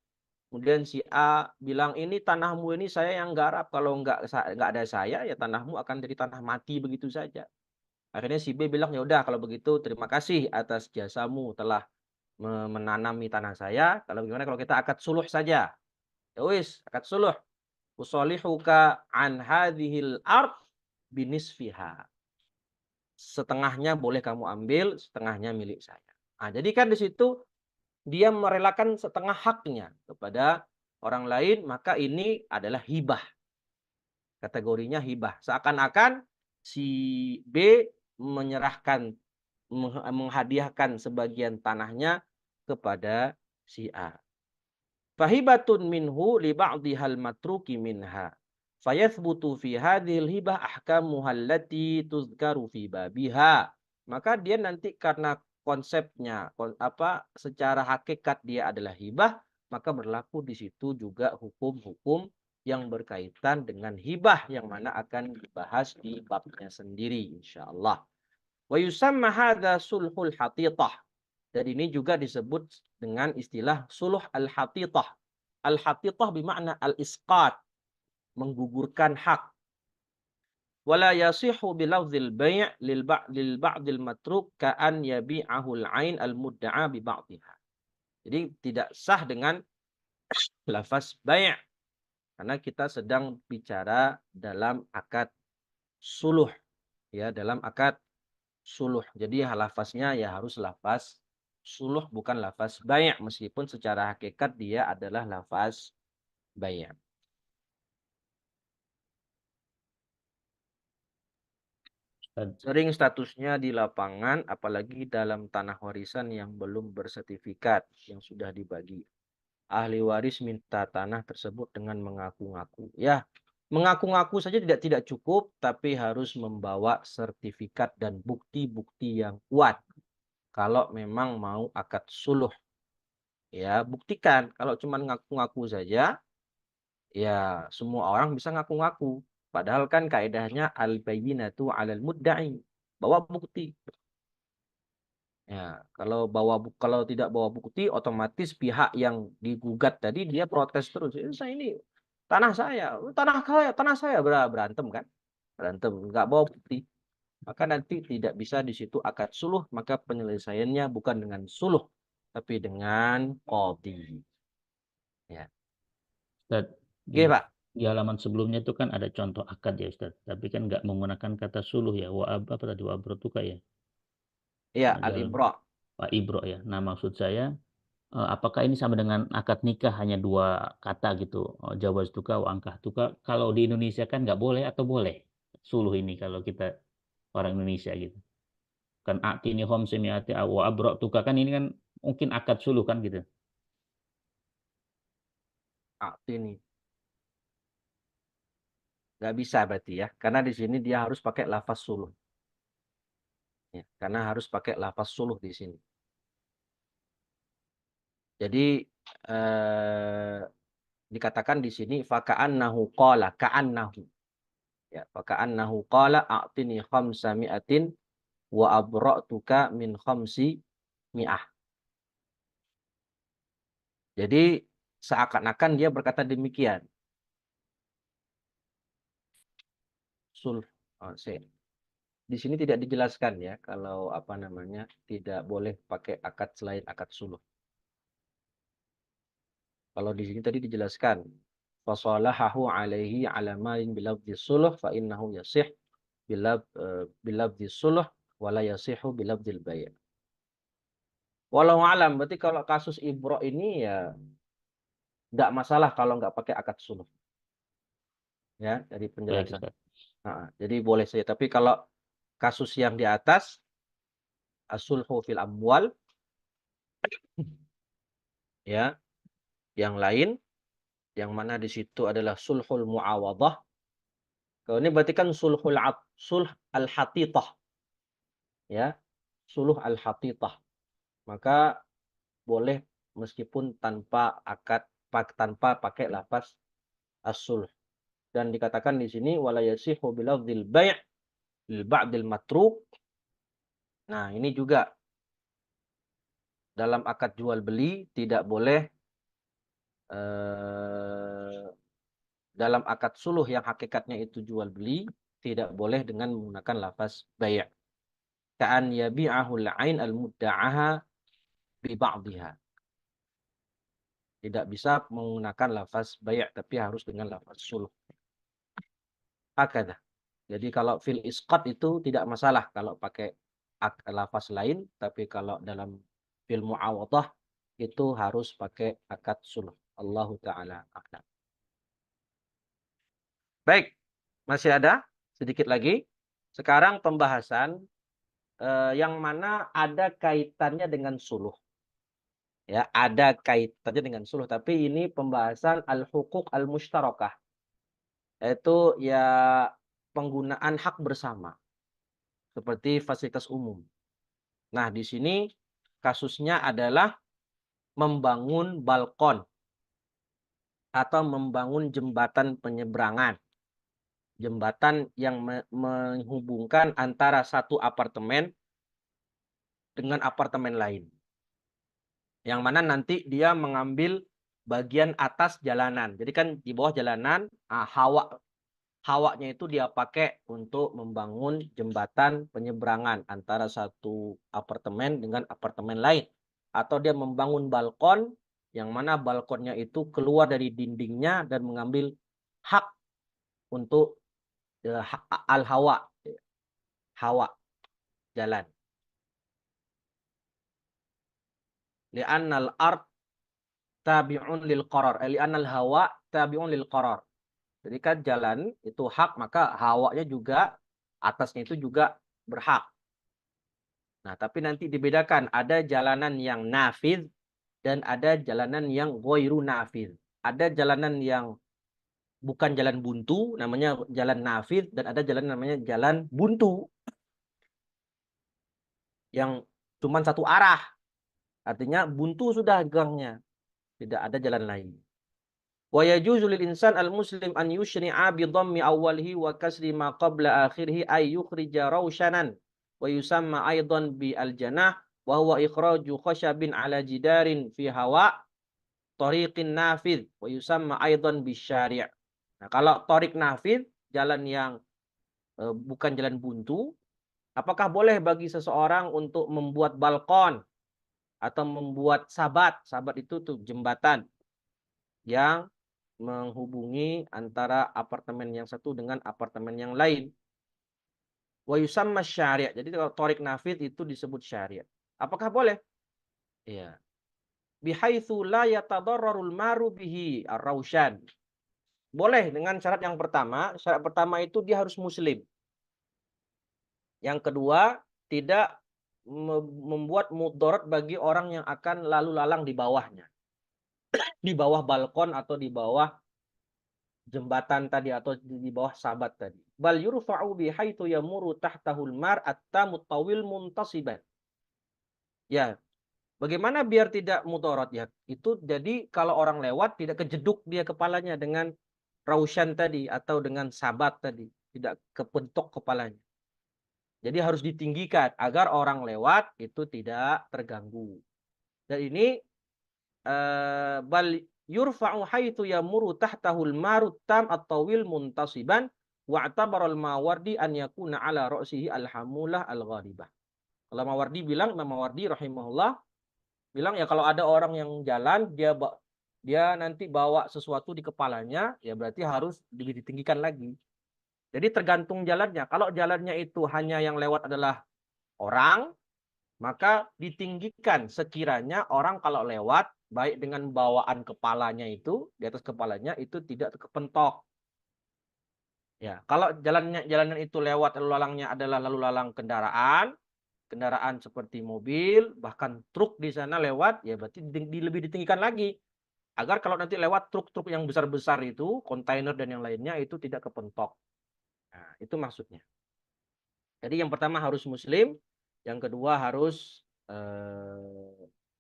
kemudian si A bilang ini tanahmu ini saya yang garap, kalau nggak ada saya ya tanahmu akan jadi tanah mati begitu saja. Akhirnya si B bilang ya udah kalau begitu terima kasih atas jasamu telah menanami tanah saya. Kalau gimana kalau kita akad suluh saja? Ya wis, akad suluh. Usalihuka an hadhil ard binisfiha. Setengahnya boleh kamu ambil, setengahnya milik saya. Nah, jadi kan di situ dia merelakan setengah haknya kepada orang lain, maka ini adalah hibah. Kategorinya hibah. Seakan-akan si B menghadiahkan sebagian tanahnya kepada si A. Fahibatun minhu li ba'dihal matruki minha. Fayathbutu fi hadhil hibah ahkamuha allati tuzkaru fi babiha. Maka dia nanti karena konsepnya secara hakikat dia adalah hibah, maka berlaku di situ juga hukum-hukum yang berkaitan dengan hibah yang mana akan dibahas di babnya sendiri insyaallah. Wa yusamma hadza sulhul hatitah. Dan ini juga disebut dengan istilah suluh al-hatitah. Al-hatitah bermakna al-isqat, menggugurkan hak. Wala yasihu bilafzil bai' lil ba'dil matruk ka'an yabi'ahul ain al-mudda'a bi ba'diha. Jadi tidak sah dengan lafaz bai' karena kita sedang bicara dalam akad suluh, ya, dalam akad suluh. Jadi lafaznya ya harus lafaz suluh bukan lafaz bai' meskipun secara hakikat dia adalah lafaz bai'. Sering statusnya di lapangan, apalagi dalam tanah warisan yang belum bersertifikat, yang sudah dibagi. Ahli waris minta tanah tersebut dengan mengaku-ngaku. Ya, mengaku-ngaku saja tidak cukup, tapi harus membawa sertifikat dan bukti-bukti yang kuat. Kalau memang mau akad suluh, ya buktikan. Kalau cuma ngaku-ngaku saja, ya semua orang bisa ngaku-ngaku. Padahal kan kaidahnya al-bayyinatu 'alal mudda'i. Bawa bukti. Ya, kalau tidak bawa bukti, otomatis pihak yang digugat tadi dia protes terus. Saya ini tanah saya, tanah saya berantem kan? Berantem, nggak bawa bukti. Maka nanti tidak bisa di situ akad suluh, maka penyelesaiannya bukan dengan suluh, tapi dengan qadhi. Ya. Ustaz, Oke, Pak. di halaman sebelumnya itu kan ada contoh akad ya Ustaz, tapi kan nggak menggunakan kata suluh ya, apa tadi, wa'abrotuka ya. Iya, Nah, al-ibra. Pak Ibro ya. Nah, maksud saya, apakah ini sama dengan akad nikah hanya 2 kata gitu, jawaztuka wa ankahtuka. Kalau di Indonesia kan nggak boleh atau boleh suluh ini kalau kita orang Indonesia gitu. Kan atini khamsi mi'ati wa abra'tuka kan ini kan mungkin akad suluh kan gitu. Ini nggak bisa berarti ya, karena di sini dia harus pakai lafaz suluh. Ya, karena harus pakai lafaz suluh di sini. Jadi dikatakan di sini faka'annahu qala, ka'annahu. Ya, faka'annahu qala a'tini khamsa mi'atin wa abra'tuka min khamsi mi'ah. Jadi seakan-akan dia berkata demikian. Di sini tidak dijelaskan ya kalau apa namanya tidak boleh pakai akad selain akad suluh. Kalau di sini tadi dijelaskan fasalahahu alaihi alamain bilafdhi suluh fa innahu yasih bilafdhi suluh wala yasihu bilafdhil bai'. Walau alam, berarti kalau kasus Ibro ini ya nggak masalah kalau nggak pakai akad suluh. Ya, dari Baik, penjelasan. Ustaz. Jadi boleh saja. Tapi kalau kasus yang di atas, as-sulhu fil amwal, ya, yang lain, yang mana di situ adalah sulhul muawadah. Kalau ini berarti kan sulh al-hatitah, ya, sulh al-hatitah. Maka boleh meskipun tanpa akad, tanpa pakai lafaz as-sulh. Dan dikatakan di sini wala yasihu bilafdzil bai' lil ba'dil matruk. Nah, ini juga dalam akad jual beli tidak boleh dalam akad suluh yang hakikatnya itu jual beli tidak boleh dengan menggunakan lafaz bai'. Ka'an yabi'ahul ain al-mudda'aha bi ba'diha. Tidak bisa menggunakan lafaz bai' tapi harus dengan lafaz suluh. Akadah. Jadi kalau fil isqat itu tidak masalah kalau pakai lafaz lain, tapi kalau dalam fil muawadah itu harus pakai akad suluh. Allahu ta'ala a'lam. Baik, masih ada sedikit lagi. Sekarang pembahasan yang mana ada kaitannya dengan suluh. Ya, ada kaitannya dengan suluh, tapi ini pembahasan al-huquq al-mushtarakah. Yaitu ya penggunaan hak bersama seperti fasilitas umum. Nah, di sini kasusnya adalah membangun balkon atau membangun jembatan penyeberangan. Jembatan yang menghubungkan antara satu apartemen dengan apartemen lain. Yang mana nanti dia mengambil bagian atas jalanan. Jadi kan di bawah jalanan hawa hawanya itu dia pakai untuk membangun jembatan penyeberangan antara satu apartemen dengan apartemen lain. Atau dia membangun balkon, yang mana balkonnya itu keluar dari dindingnya dan mengambil hak untuk al-hawa, hawa, jalan. Li'annal ard tabi'un lil qarar. Li'annal hawa tabi'un lil qarar. Jadi kan jalan itu hak, maka hawanya juga, atasnya itu juga berhak. Nah, tapi nanti dibedakan, ada jalanan yang nafid dan ada jalanan yang ghairu nafid. Ada jalanan yang bukan jalan buntu, namanya jalan nafid, dan ada jalan namanya jalan buntu yang cuma satu arah. Artinya buntu sudah gangnya, tidak ada jalan lain. Wa yajuzu lil insan al muslim an yushri'a bi dhammi awwalihi wa kasri ma qabla akhirih ay yukhrija rawshanan wa yusamma aidan bi al janah wa huwa ikhraju khashabin ala jidarin fi hawa tariqin nafid wa yusamma aidan bi syari'. Nah, kalau tariq nafid, jalan yang bukan jalan buntu, apakah boleh bagi seseorang untuk membuat balkon atau membuat sabat? Sabat itu tuh jembatan yang menghubungi antara apartemen yang satu dengan apartemen yang lain. Wa yusamma syari'. Jadi kalau tariq nafid itu disebut syari'. Apakah boleh? Iya. Bihaitsu la yatadarrarul maru bihi ar-raushan. Boleh dengan syarat yang pertama. Syarat pertama itu dia harus muslim. Yang kedua, tidak membuat mudarat bagi orang yang akan lalu lalang di bawahnya. Di bawah balkon atau di bawah jembatan tadi atau di bawah sabat tadi. Bal yurfa'u bihaitsu yamuru tahtahul mar at-tamutawil muntasiban. Ya, bagaimana biar tidak mudarat ya? Itu jadi kalau orang lewat tidak kejeduk dia kepalanya dengan raushan tadi atau dengan sabat tadi, tidak kepentok kepalanya. Jadi harus ditinggikan agar orang lewat itu tidak terganggu. Dan ini bal yurfa'u haitsu yamuru tahtahul marut tam at-tawil muntasiban wa atabara al-Mawardi an yakuna ala ra'sihi al-hamulah al-gharibah. Kalau Mawardi bilang, Imam Mawardi rahimahullah bilang ya kalau ada orang yang jalan dia nanti bawa sesuatu di kepalanya, ya berarti harus ditinggikan lagi. Jadi tergantung jalannya. Kalau jalannya itu hanya yang lewat adalah orang, maka ditinggikan sekiranya orang kalau lewat baik dengan bawaan kepalanya itu di atas kepalanya itu tidak kepentok. Ya, kalau jalanan itu lewat lalu lalangnya adalah lalu lalang kendaraan seperti mobil, bahkan truk di sana lewat, ya berarti lebih ditinggikan lagi agar kalau nanti lewat truk-truk yang besar-besar itu, kontainer dan yang lainnya itu tidak kepentok. Nah, itu maksudnya. Jadi yang pertama harus muslim, yang kedua harus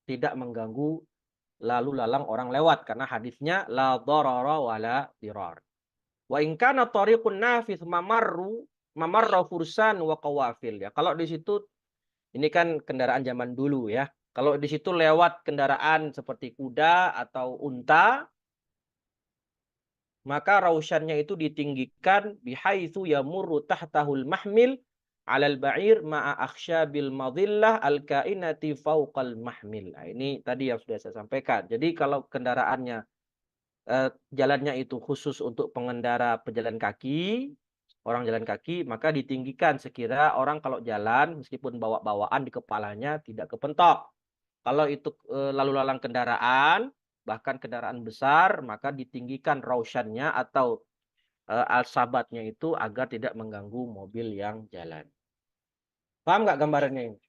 tidak mengganggu lalu lalang orang lewat karena hadisnya la dharara wala dirar. Wa in kana tariqun nafis mamarra fursan wa qawafil ya. Kalau di situ ini kan kendaraan zaman dulu ya. Kalau di situ lewat kendaraan seperti kuda atau unta, maka rausyannya itu ditinggikan bihaitsu yamurru tahtahul mahmil 'alal ba'ir ma'a akhsyabil madillah al-kainati fawqal mahmil. Nah, ini tadi yang sudah saya sampaikan. Jadi kalau kendaraannya jalannya itu khusus untuk pengendara pejalan kaki, orang jalan kaki, maka ditinggikan sekira orang kalau jalan meskipun bawa bawaan di kepalanya tidak kepentok. Kalau itu lalu lalang kendaraan, bahkan kendaraan besar, maka ditinggikan rausyannya atau al-sabatnya itu agar tidak mengganggu mobil yang jalan. Paham nggak gambarannya ini?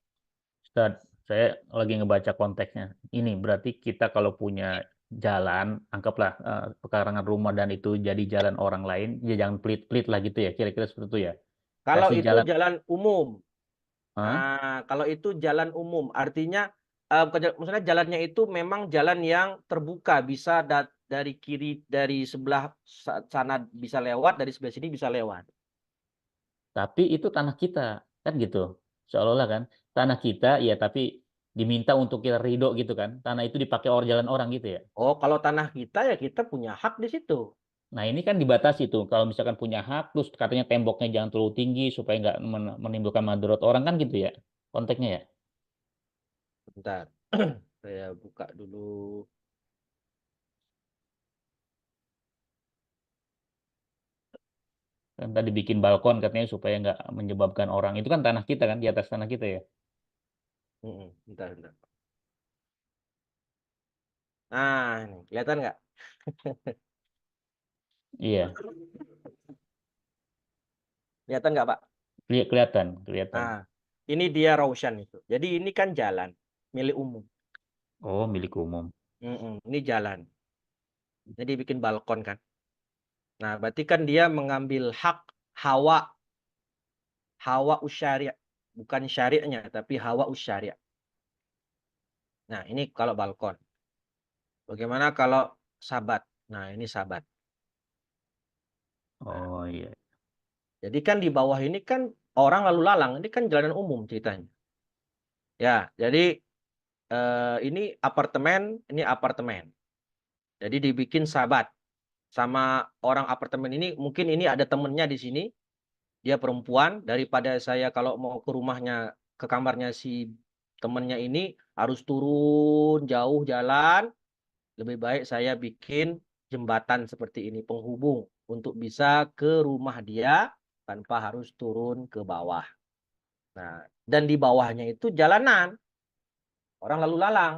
Ustaz, saya lagi ngebaca konteksnya. Ini berarti kita kalau punya jalan, anggaplah pekarangan rumah dan itu jadi jalan orang lain, ya jangan pelit-pelit lah gitu ya, kira-kira seperti itu ya. Kalau Kasih itu jalan, jalan umum. Hah? Nah, kalau itu jalan umum, artinya maksudnya jalannya itu memang jalan yang terbuka, bisa dari kiri, dari sebelah sana bisa lewat, dari sebelah sini bisa lewat. Tapi itu tanah kita, kan gitu. Seolah-olah kan, tanah kita ya tapi diminta untuk kita ridho gitu kan. Tanah itu dipakai jalan orang gitu ya. Oh, kalau tanah kita ya kita punya hak di situ. Nah, ini kan dibatasi tuh. Kalau misalkan punya hak, terus katanya temboknya jangan terlalu tinggi supaya nggak menimbulkan madarat orang kan gitu ya, konteksnya ya. Bentar, saya buka dulu. Kan tadi bikin balkon katanya supaya nggak menyebabkan orang. Itu kan tanah kita kan, di atas tanah kita ya. Bentar. Nah, ini kelihatan nggak? Iya, Kelihatan nggak, Pak? kelihatan. Nah, ini dia Raushan itu. Jadi ini kan jalan milik umum. Oh, milik umum. Ini jalan. Jadi bikin balkon kan. Nah, berarti kan dia mengambil hak hawa usyari', bukan syariatnya, tapi hawa usyari'. Nah, ini kalau balkon. Bagaimana kalau sabat? Nah, ini sabat. Oh iya. Jadi kan di bawah ini kan orang lalu lalang. Ini kan jalanan umum ceritanya. Ya, jadi ini apartemen. Jadi dibikin sahabat sama orang apartemen ini. Mungkin ini ada temennya di sini. Dia perempuan. Daripada saya kalau mau ke rumahnya, ke kamarnya si temennya ini harus turun jauh jalan. Lebih baik saya bikin jembatan seperti ini, penghubung untuk bisa ke rumah dia tanpa harus turun ke bawah. Nah, dan di bawahnya itu jalanan, orang lalu lalang.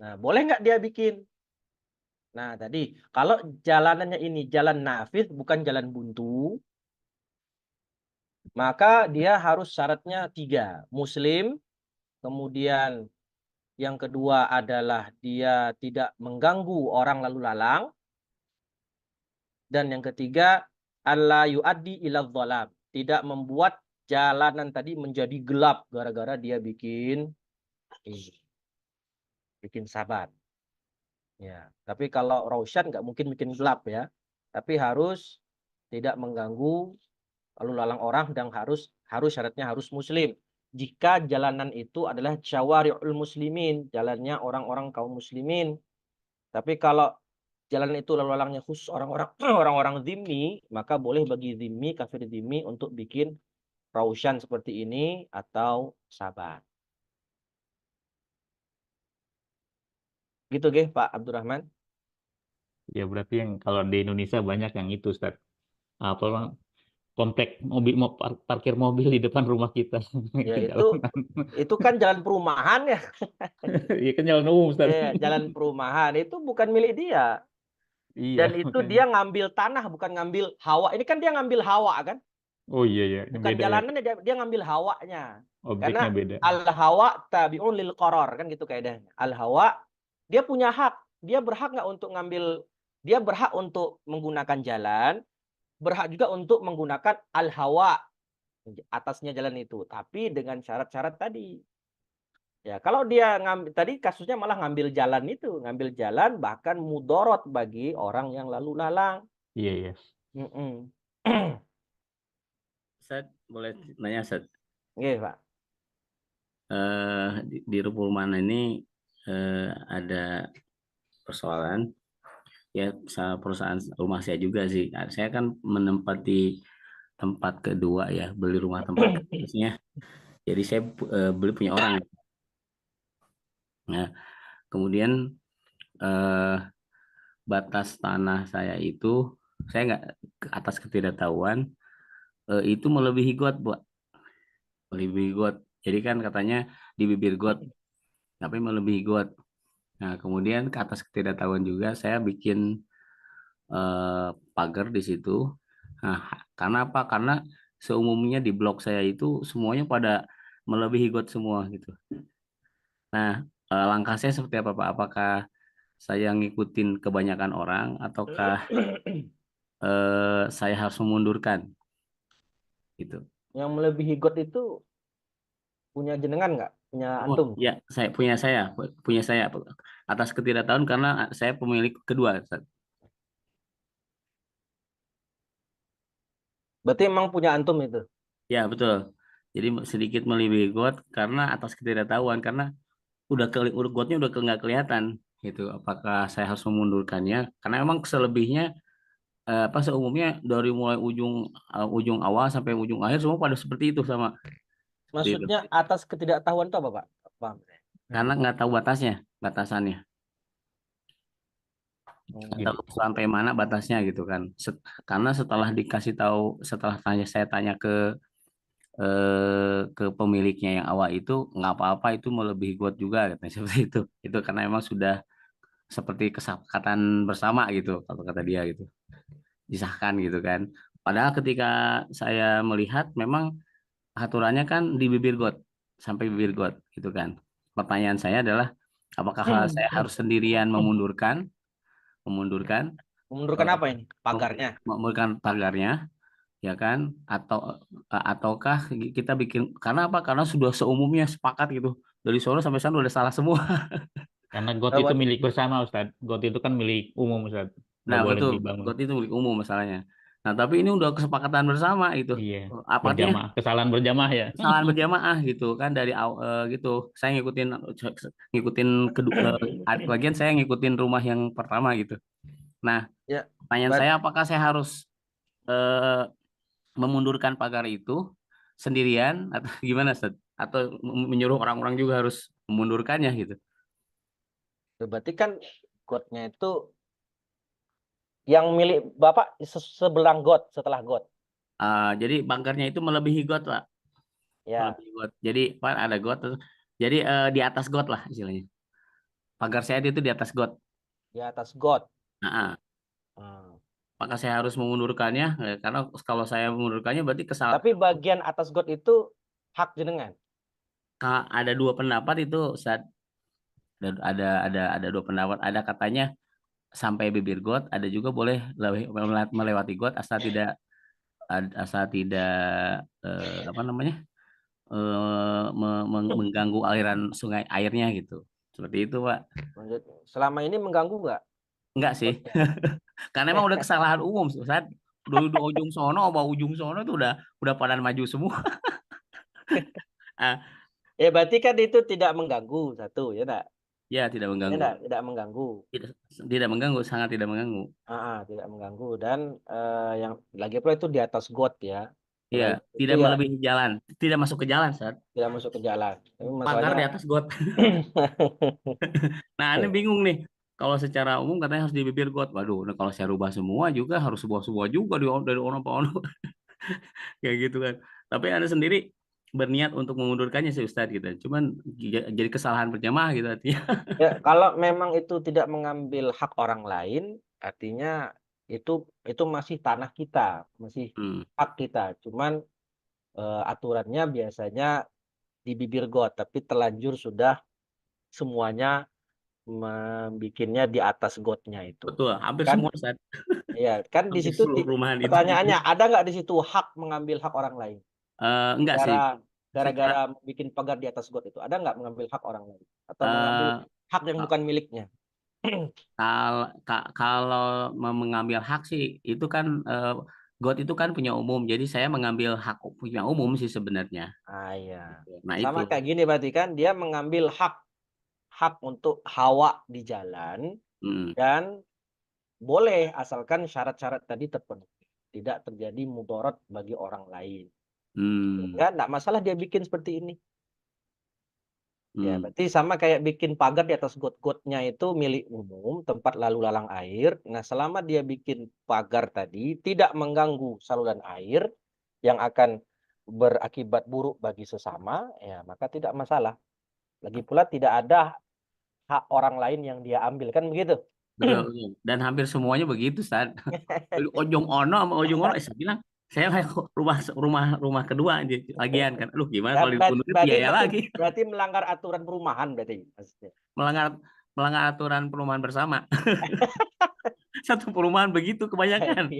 Nah, boleh nggak dia bikin? Nah, tadi kalau jalanannya ini jalan nafis, bukan jalan buntu, maka dia harus syaratnya 3. Muslim, kemudian yang kedua adalah dia tidak mengganggu orang lalu lalang, dan yang ketiga alla yuaddi ila dhalam, tidak membuat jalanan tadi menjadi gelap gara-gara dia bikin sabat. Ya, tapi kalau Raushan nggak mungkin bikin gelap ya. Tapi harus tidak mengganggu lalu lalang orang dan harus syaratnya harus muslim. Jika jalanan itu adalah syawari'ul muslimin, jalannya orang-orang kaum muslimin. Tapi kalau jalan itu lalu lalangnya khusus orang-orang orang-orang zimmi, maka boleh bagi zimmi, kafir zimmi untuk bikin Raushan seperti ini atau sabat. Gitu Pak Abdurrahman. Ya berarti yang kalau di Indonesia banyak yang itu, Ustaz. Apa bang? Komplek mobil, parkir mobil di depan rumah kita. Ya Jalanan. itu kan jalan perumahan ya. Iya kan jalan umum, Ustaz. Jalan perumahan itu bukan milik dia. Iya, Dan itu makanya. dia ngambil tanah, bukan ngambil hawa. Ini kan dia ngambil hawa kan. Oh iya ya, ini Bukan beda ya. jalanannya, dia ngambil hawanya. Objeknya Karena beda. al-hawa tabi'un lil qaror kan gitu kaidahnya. Al-hawa dia punya hak. Dia berhak nggak untuk ngambil, dia berhak untuk menggunakan jalan, berhak juga untuk menggunakan al-hawa atasnya jalan itu. Tapi dengan syarat-syarat tadi. Ya, kalau dia ngambil tadi kasusnya malah ngambil jalan itu, ngambil jalan bahkan mudorot bagi orang yang lalu lalang. Iya, iya. Ustaz, boleh nanya Ustaz? Iya, Pak. Di perumahan ini ada persoalan ya, perusahaan rumah saya juga sih. Saya kan menempati tempat kedua ya, beli rumah tempat keduanya. Jadi saya beli punya orang. Nah, kemudian batas tanah saya itu saya nggak ke atas ketidaktahuan itu melebihi got, Bu. Melebihi got. Jadi kan katanya di bibir got, tapi melebihi got. Nah, kemudian ke atas ketidaktahuan juga saya bikin pagar di situ. Nah, karena apa? Karena seumumnya di blok saya itu semuanya pada melebihi got semua gitu. Nah, langkah saya seperti apa, Pak? Apakah saya ngikutin kebanyakan orang ataukah saya harus memundurkan gitu? Yang melebihi got itu punya jenengan nggak? Punya Oh, antum? ya, punya saya atas ketidaktahuan karena saya pemilik kedua, Ustaz. Berarti emang punya antum itu. Ya, betul. Jadi sedikit melebihi got karena atas ketidaktahuan karena udah gotnya udah nggak kelihatan. gitu. Apakah saya harus memundurkannya? Karena emang selebihnya seumumnya dari mulai ujung awal sampai ujung akhir semua pada seperti itu sama. Seperti itu. Maksudnya atas ketidaktahuan itu apa, Pak? Paham. Karena nggak tahu batasannya. Nggak tahu sampai mana batasnya gitu kan. Karena setelah dikasih tahu, setelah saya tanya ke pemiliknya yang awal itu, nggak apa-apa, itu melebihi got juga katanya seperti itu. Itu karena emang sudah seperti kesepakatan bersama gitu, kalau kata dia gitu, disahkan gitu kan. Padahal ketika saya melihat memang aturannya kan di bibir got, sampai bibir got gitu kan. Pertanyaan saya adalah apakah saya harus sendirian memundurkan Memundurkan apa ini? Pagarnya. memundurkan pagarnya, ya kan, ataukah kita bikin, karena apa, karena sudah seumumnya sepakat gitu, dari sono sampai sana udah salah semua. Karena got itu milik bersama, Ustadz. Got itu kan milik umum, Ustadz. Nggak Nah boleh betul, dibangun. got itu milik umum masalahnya. Nah tapi ini udah kesepakatan bersama itu. Iya, Apa artinya? berjamaah, kesalahan berjamaah ya. Kesalahan berjamaah gitu kan, dari gitu. Saya ngikutin kedua, bagian saya ngikutin rumah yang pertama gitu. Nah, Ya, pertanyaan saya, apakah saya harus eh, memundurkan pagar itu sendirian atau gimana, Ustaz? Atau menyuruh orang-orang juga harus memundurkannya gitu? berarti kan gotnya itu yang milik Bapak sebelang got, setelah got. Jadi pagarnya itu melebihi got, Pak. Ya, Melebihi got. Jadi Pak, ada got, jadi di atas got lah istilahnya. Pagar saya itu di atas got. di atas got. Nah, Hmm. apakah saya harus memundurkannya? Karena kalau saya memundurkannya berarti Tapi bagian atas got itu hak jenengan. ada dua pendapat itu, Ustaz. Ada dua pendapat. Ada katanya sampai bibir got, ada juga boleh melewati got asal tidak apa namanya, mengganggu aliran sungai airnya gitu. Seperti itu, Pak. Selama ini mengganggu nggak? Enggak sih. Karena emang udah kesalahan umum, Ustaz. Dari ujung sono sama ujung sono itu udah pada maju semua. Ya berarti kan itu tidak mengganggu, satu, ya enggak? Ya, tidak Ya mengganggu. enggak? Tidak mengganggu. Tidak mengganggu, sangat tidak mengganggu. Tidak mengganggu. Dan yang lagi pula itu di atas got ya. Iya, Itu tidak ya melebihi jalan, tidak masuk ke jalan, Ustaz. tidak masuk ke jalan. Tapi Pagar di masalahnya atas got. Nah, ini bingung nih. Kalau secara umum katanya harus di bibir got. Waduh, nah kalau saya rubah semua juga harus semua juga dari orang ke orang. Kayak gitu kan. Tapi Anda sendiri berniat untuk memundurkannya sih, Ustadz gitu. Cuman jadi kesalahan berjamaah gitu artinya. ya, kalau memang itu tidak mengambil hak orang lain, artinya itu masih tanah kita, masih hak kita. Cuman aturannya biasanya di bibir got, tapi terlanjur sudah semuanya membikinnya di atas gotnya itu. Betul, hampir Kan, semua, Ustadz. ya kan di Hampir situ seluruh rumahan itu. pertanyaannya ada nggak di situ hak mengambil hak orang lain? Enggak sih. Gara-gara bikin pagar di atas got itu, ada nggak mengambil hak orang lain atau mengambil hak yang bukan miliknya? Kalau mengambil hak sih itu kan got itu kan punya umum. Jadi saya mengambil hak punya umum sih sebenarnya. Iya. Nah, Sama itu. kayak gini berarti kan dia mengambil hak untuk hawa di jalan dan boleh asalkan syarat-syarat tadi terpenuhi, tidak terjadi mudarat bagi orang lain. Ya, enggak masalah dia bikin seperti ini. Ya, berarti sama kayak bikin pagar di atas got-gotnya itu milik umum, tempat lalu lalang air. Nah, selama dia bikin pagar tadi tidak mengganggu saluran air yang akan berakibat buruk bagi sesama, ya maka tidak masalah. Lagi pula tidak ada hak orang lain yang dia ambil, kan begitu? Betul. Dan hampir semuanya begitu, Ustaz. Ujung ono sama ujung ono, saya bilang saya rumah kedua lagian kan. Aduh, gimana kalau dipundukin biaya lagi. Berarti melanggar aturan perumahan berarti maksudnya. Melanggar aturan perumahan bersama. Satu perumahan begitu kebanyakan.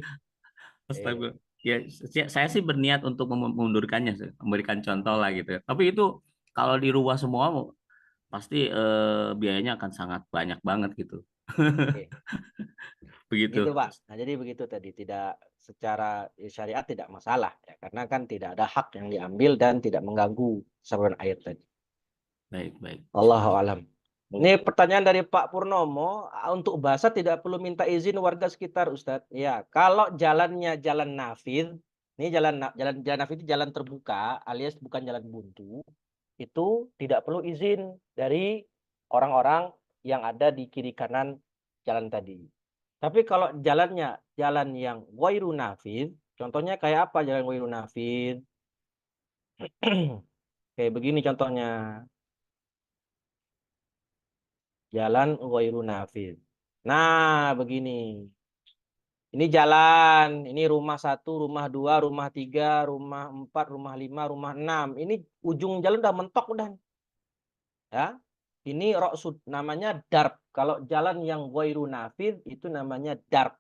Astaga. Ya, saya sih berniat untuk memundurkannya, memberikan contoh lah gitu. Tapi itu kalau dirubah semua pasti biayanya akan sangat banyak banget gitu. Begitu. Gitu, Pak. Nah, jadi begitu tadi, tidak secara syariat tidak masalah ya, karena kan tidak ada hak yang diambil dan tidak mengganggu saluran air tadi. Baik. Allahu alam. Ini pertanyaan dari Pak Purnomo, untuk bahasa tidak perlu minta izin warga sekitar, Ustadz. Ya, kalau jalannya jalan nafid, ini jalan nafid itu jalan terbuka, alias bukan jalan buntu, itu tidak perlu izin dari orang-orang yang ada di kiri kanan jalan tadi. Tapi kalau jalannya jalan yang ghairu nafid, contohnya kayak apa jalan ghairu nafid? Kayak begini contohnya. Jalan ghairu nafid. Nah, begini. Ini jalan, ini rumah 1, rumah 2, rumah 3, rumah 4, rumah 5, rumah 6. Ini ujung jalan udah mentok udah. Ya. Ini roksud namanya darb. Kalau jalan yang ghairu nafid itu namanya darb.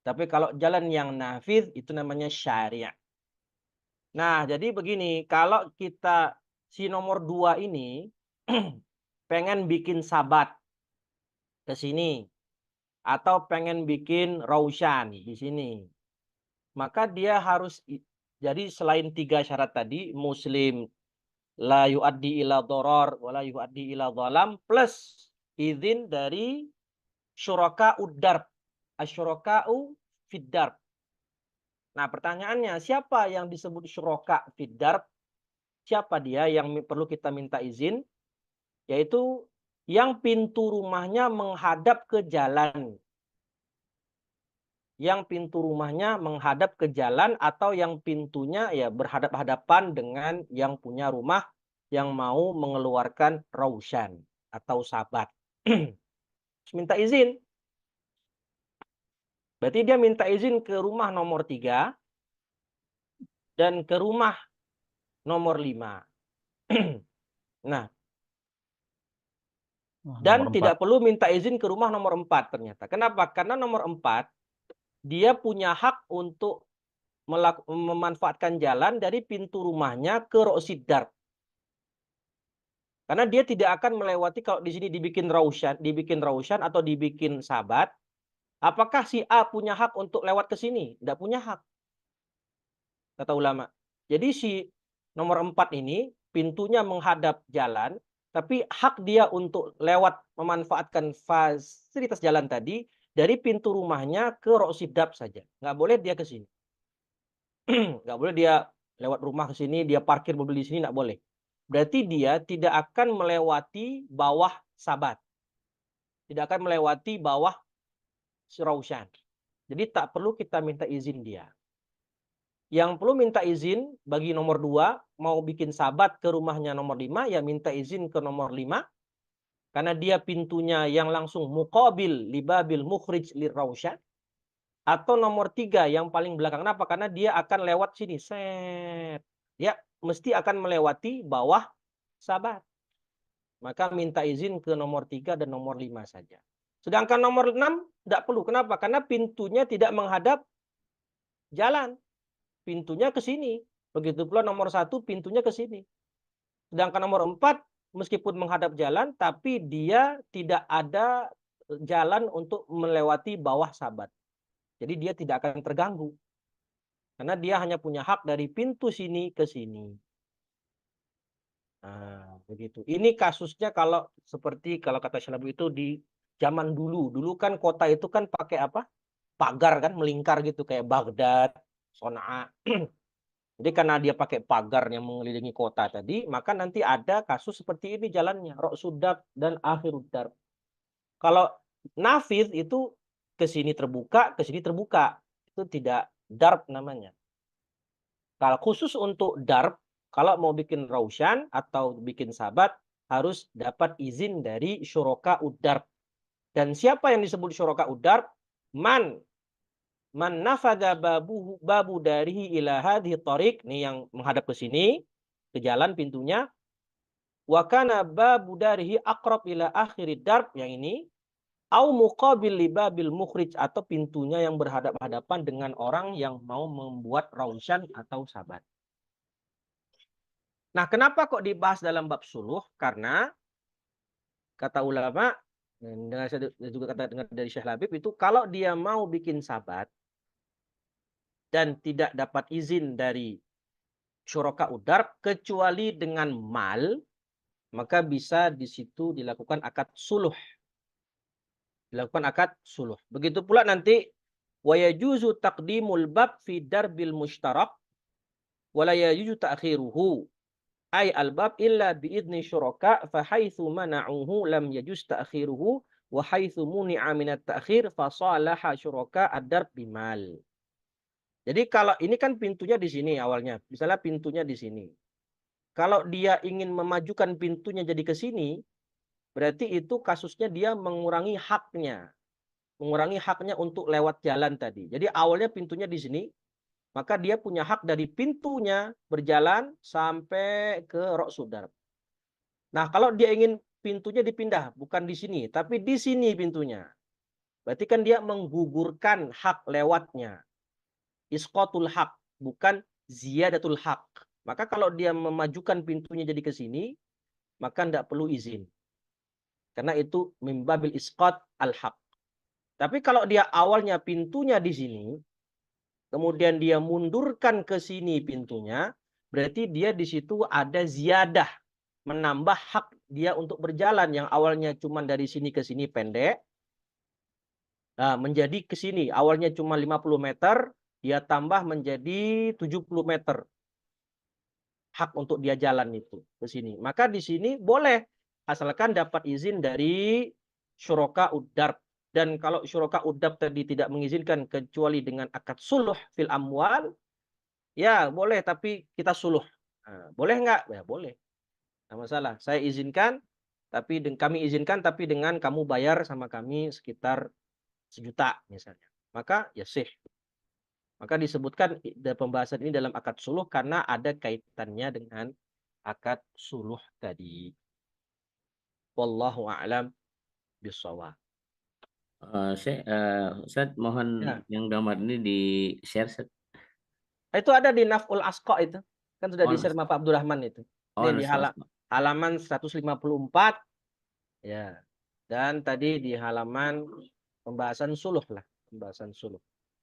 Tapi kalau jalan yang nafid itu namanya syari'. Nah, jadi begini, kalau kita si nomor 2 ini pengen bikin sabat ke sini atau pengen bikin raushan di sini, maka dia harus jadi selain 3 syarat tadi, muslim, la yuaddi ila doror, wala yuaddi ila dhalam, plus izin dari syuraka udarb, asyuraka'u fiddarb. Nah, pertanyaannya, siapa yang disebut syuraka fiddarb? Siapa dia yang perlu kita minta izin? Yaitu yang pintu rumahnya menghadap ke jalan. Yang pintu rumahnya menghadap ke jalan atau yang pintunya ya berhadap-hadapan dengan yang punya rumah yang mau mengeluarkan raushan atau sabat. Minta izin. Berarti dia minta izin ke rumah nomor 3 dan ke rumah nomor 5. Nah, dan Nomor 4. tidak perlu minta izin ke rumah nomor 4 ternyata. Kenapa? Karena nomor 4 dia punya hak untuk memanfaatkan jalan dari pintu rumahnya ke Rosidar. Karena dia tidak akan melewati, kalau di sini dibikin raushan atau dibikin sabat, apakah si A punya hak untuk lewat ke sini? Tidak punya hak, kata ulama. Jadi si nomor 4 ini pintunya menghadap jalan, tapi hak dia untuk lewat memanfaatkan fasilitas jalan tadi dari pintu rumahnya ke Rosidab saja. Nggak boleh dia ke sini. Nggak boleh dia lewat rumah ke sini, dia parkir mobil di sini, nggak boleh. Berarti dia tidak akan melewati bawah sabat. Tidak akan melewati bawah raushan. Jadi tak perlu kita minta izin dia. Yang perlu minta izin bagi nomor 2, mau bikin sabat ke rumahnya nomor 5, ya minta izin ke nomor 5. Karena dia pintunya yang langsung muqabil libabil mukhrij liraushan. Atau nomor 3 yang paling belakang. Kenapa? Karena dia akan lewat sini. Set. Ya, mesti akan melewati bawah sabat. Maka minta izin ke nomor 3 dan nomor 5 saja. Sedangkan nomor 6 tidak perlu. Kenapa? Karena pintunya tidak menghadap jalan. Pintunya ke sini. Begitu pula nomor 1 pintunya ke sini. Sedangkan nomor 4 meskipun menghadap jalan, tapi dia tidak ada jalan untuk melewati bawah sabat. Jadi dia tidak akan terganggu. Karena dia hanya punya hak dari pintu sini ke sini. Nah, begitu. Ini kasusnya kalau seperti kalau kata Syalabi itu di zaman dulu. Dulu kan kota itu kan pakai apa? Pagar kan, melingkar gitu kayak Baghdad, Son'a. Jadi karena dia pakai pagar yang mengelilingi kota tadi, maka nanti ada kasus seperti ini jalannya, Roksudab dan Akhirudar. Kalau Nafid itu ke sini terbuka, ke sini terbuka. Itu tidak darb namanya. Kalau khusus untuk darb, kalau mau bikin raushan atau bikin sabat, harus dapat izin dari syuraka udarb. Dan siapa yang disebut syuraka udarb? Man nafadha babu darihi ila hadhi tariq. Ini yang menghadap ke sini, ke jalan pintunya. Wa kana babu darihi aqrab ila akhirid darb. Yang ini. Au muqabil libabil mukhrij. Atau pintunya yang berhadap-hadapan dengan orang yang mau membuat raushan atau sabat. Nah, kenapa kok dibahas dalam bab suluh? Karena kata ulama, dan juga kata dengar dari Syekh Labib itu, kalau dia mau bikin sabat dan tidak dapat izin dari syuraka udarb kecuali dengan mal, maka bisa di situ dilakukan akad suluh. Dilakukan akad suluh. Begitu pula nanti wa yajuzu taqdimul bab fi darbil mushtarak wa la yajuzu ta'khiruhu. Ay al-bab illa biidni syuraka fa haitsu mana'uhu lam yajuz ta'khiruhu wa haitsu muni'a min at-ta'khir fa salaha syuraka ad-darb bimal. Jadi kalau ini kan pintunya di sini awalnya, misalnya pintunya di sini. Kalau dia ingin memajukan pintunya jadi ke sini, berarti itu kasusnya dia mengurangi haknya. Mengurangi haknya untuk lewat jalan tadi. Jadi awalnya pintunya di sini, maka dia punya hak dari pintunya berjalan sampai ke Ra'sud Darb. Nah, kalau dia ingin pintunya dipindah, bukan di sini, tapi di sini pintunya. Berarti kan dia menggugurkan hak lewatnya. Isqatul hak, bukan ziyadatul hak. Maka kalau dia memajukan pintunya jadi ke sini, maka tidak perlu izin. Karena itu mimbabil isqat al-haq. Tapi kalau dia awalnya pintunya di sini, kemudian dia mundurkan ke sini pintunya, berarti dia di situ ada ziyadah, menambah hak dia untuk berjalan yang awalnya cuma dari sini ke sini pendek, menjadi ke sini. Awalnya cuma 50 meter, dia tambah menjadi 70 meter. Hak untuk dia jalan itu ke sini. Maka di sini boleh asalkan dapat izin dari syuraka uddarb. Dan kalau syuraka uddarb tadi tidak mengizinkan kecuali dengan akad suluh fil amwal, ya boleh tapi kita suluh. Nah, boleh nggak? Ya boleh. Nggak masalah. Saya izinkan, tapi kami izinkan tapi dengan kamu bayar sama kami sekitar 1 juta misalnya. Maka ya sih. Maka disebutkan pembahasan ini dalam akad suluh karena ada kaitannya dengan akad suluh tadi. Wallahu a'lam bishawab. Ustaz, mohon Ya. yang gambar ini di-share, Ustaz. Itu ada di Naf'ul Asqa itu. Kan sudah di-share sama Pak Abdurrahman itu. Oh, Ini di halaman 154. Ya. Dan tadi di halaman pembahasan suluh lah. Pembahasan suluh.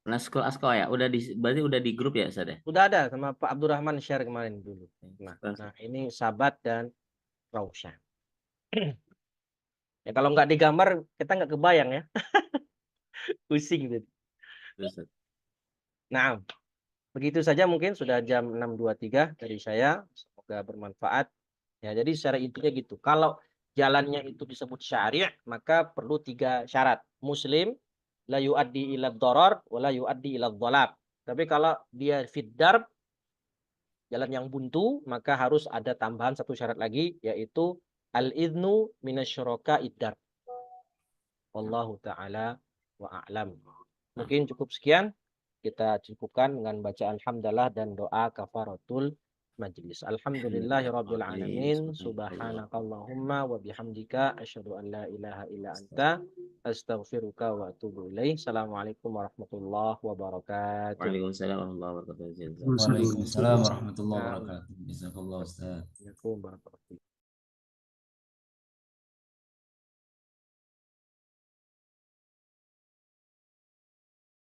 Naskul Asko ya, berarti udah di grup ya, Ustaz ya? Sudah ada sama Pak Abdurrahman share kemarin dulu. Nah ini Sabat dan Raushan. Ya kalau nggak digambar kita nggak kebayang ya. Pusing gitu. Nah, begitu saja mungkin sudah jam 6.23 dari saya. Semoga bermanfaat. Ya, jadi secara intinya gitu. Kalau jalannya itu disebut syari', maka perlu 3 syarat. Muslim, la yu'addi ila dharar, wa la yu'addi ila dhalab. Tapi kalau dia fid darb, jalan yang buntu, maka harus ada tambahan 1 syarat lagi, yaitu al-idnu minasyuraka iddar. Wallahu ta'ala wa a'lam. Mungkin cukup sekian. Kita cukupkan dengan bacaan hamdalah dan doa kafaratul majlis. Alhamdulillahirabbil alamin. Subhanakallahumma wa bihamdika asyhadu an la ilaha illa anta astaghfiruka wa atubu ilaih. Assalamualaikum warahmatullahi wabarakatuh. Waalaikumsalam warahmatullahi wabarakatuh. Waalaikumsalam warahmatullahi wabarakatuh. Jazakallahu Ustaz. Assalamualaikum warahmatullahi wabarakatuh.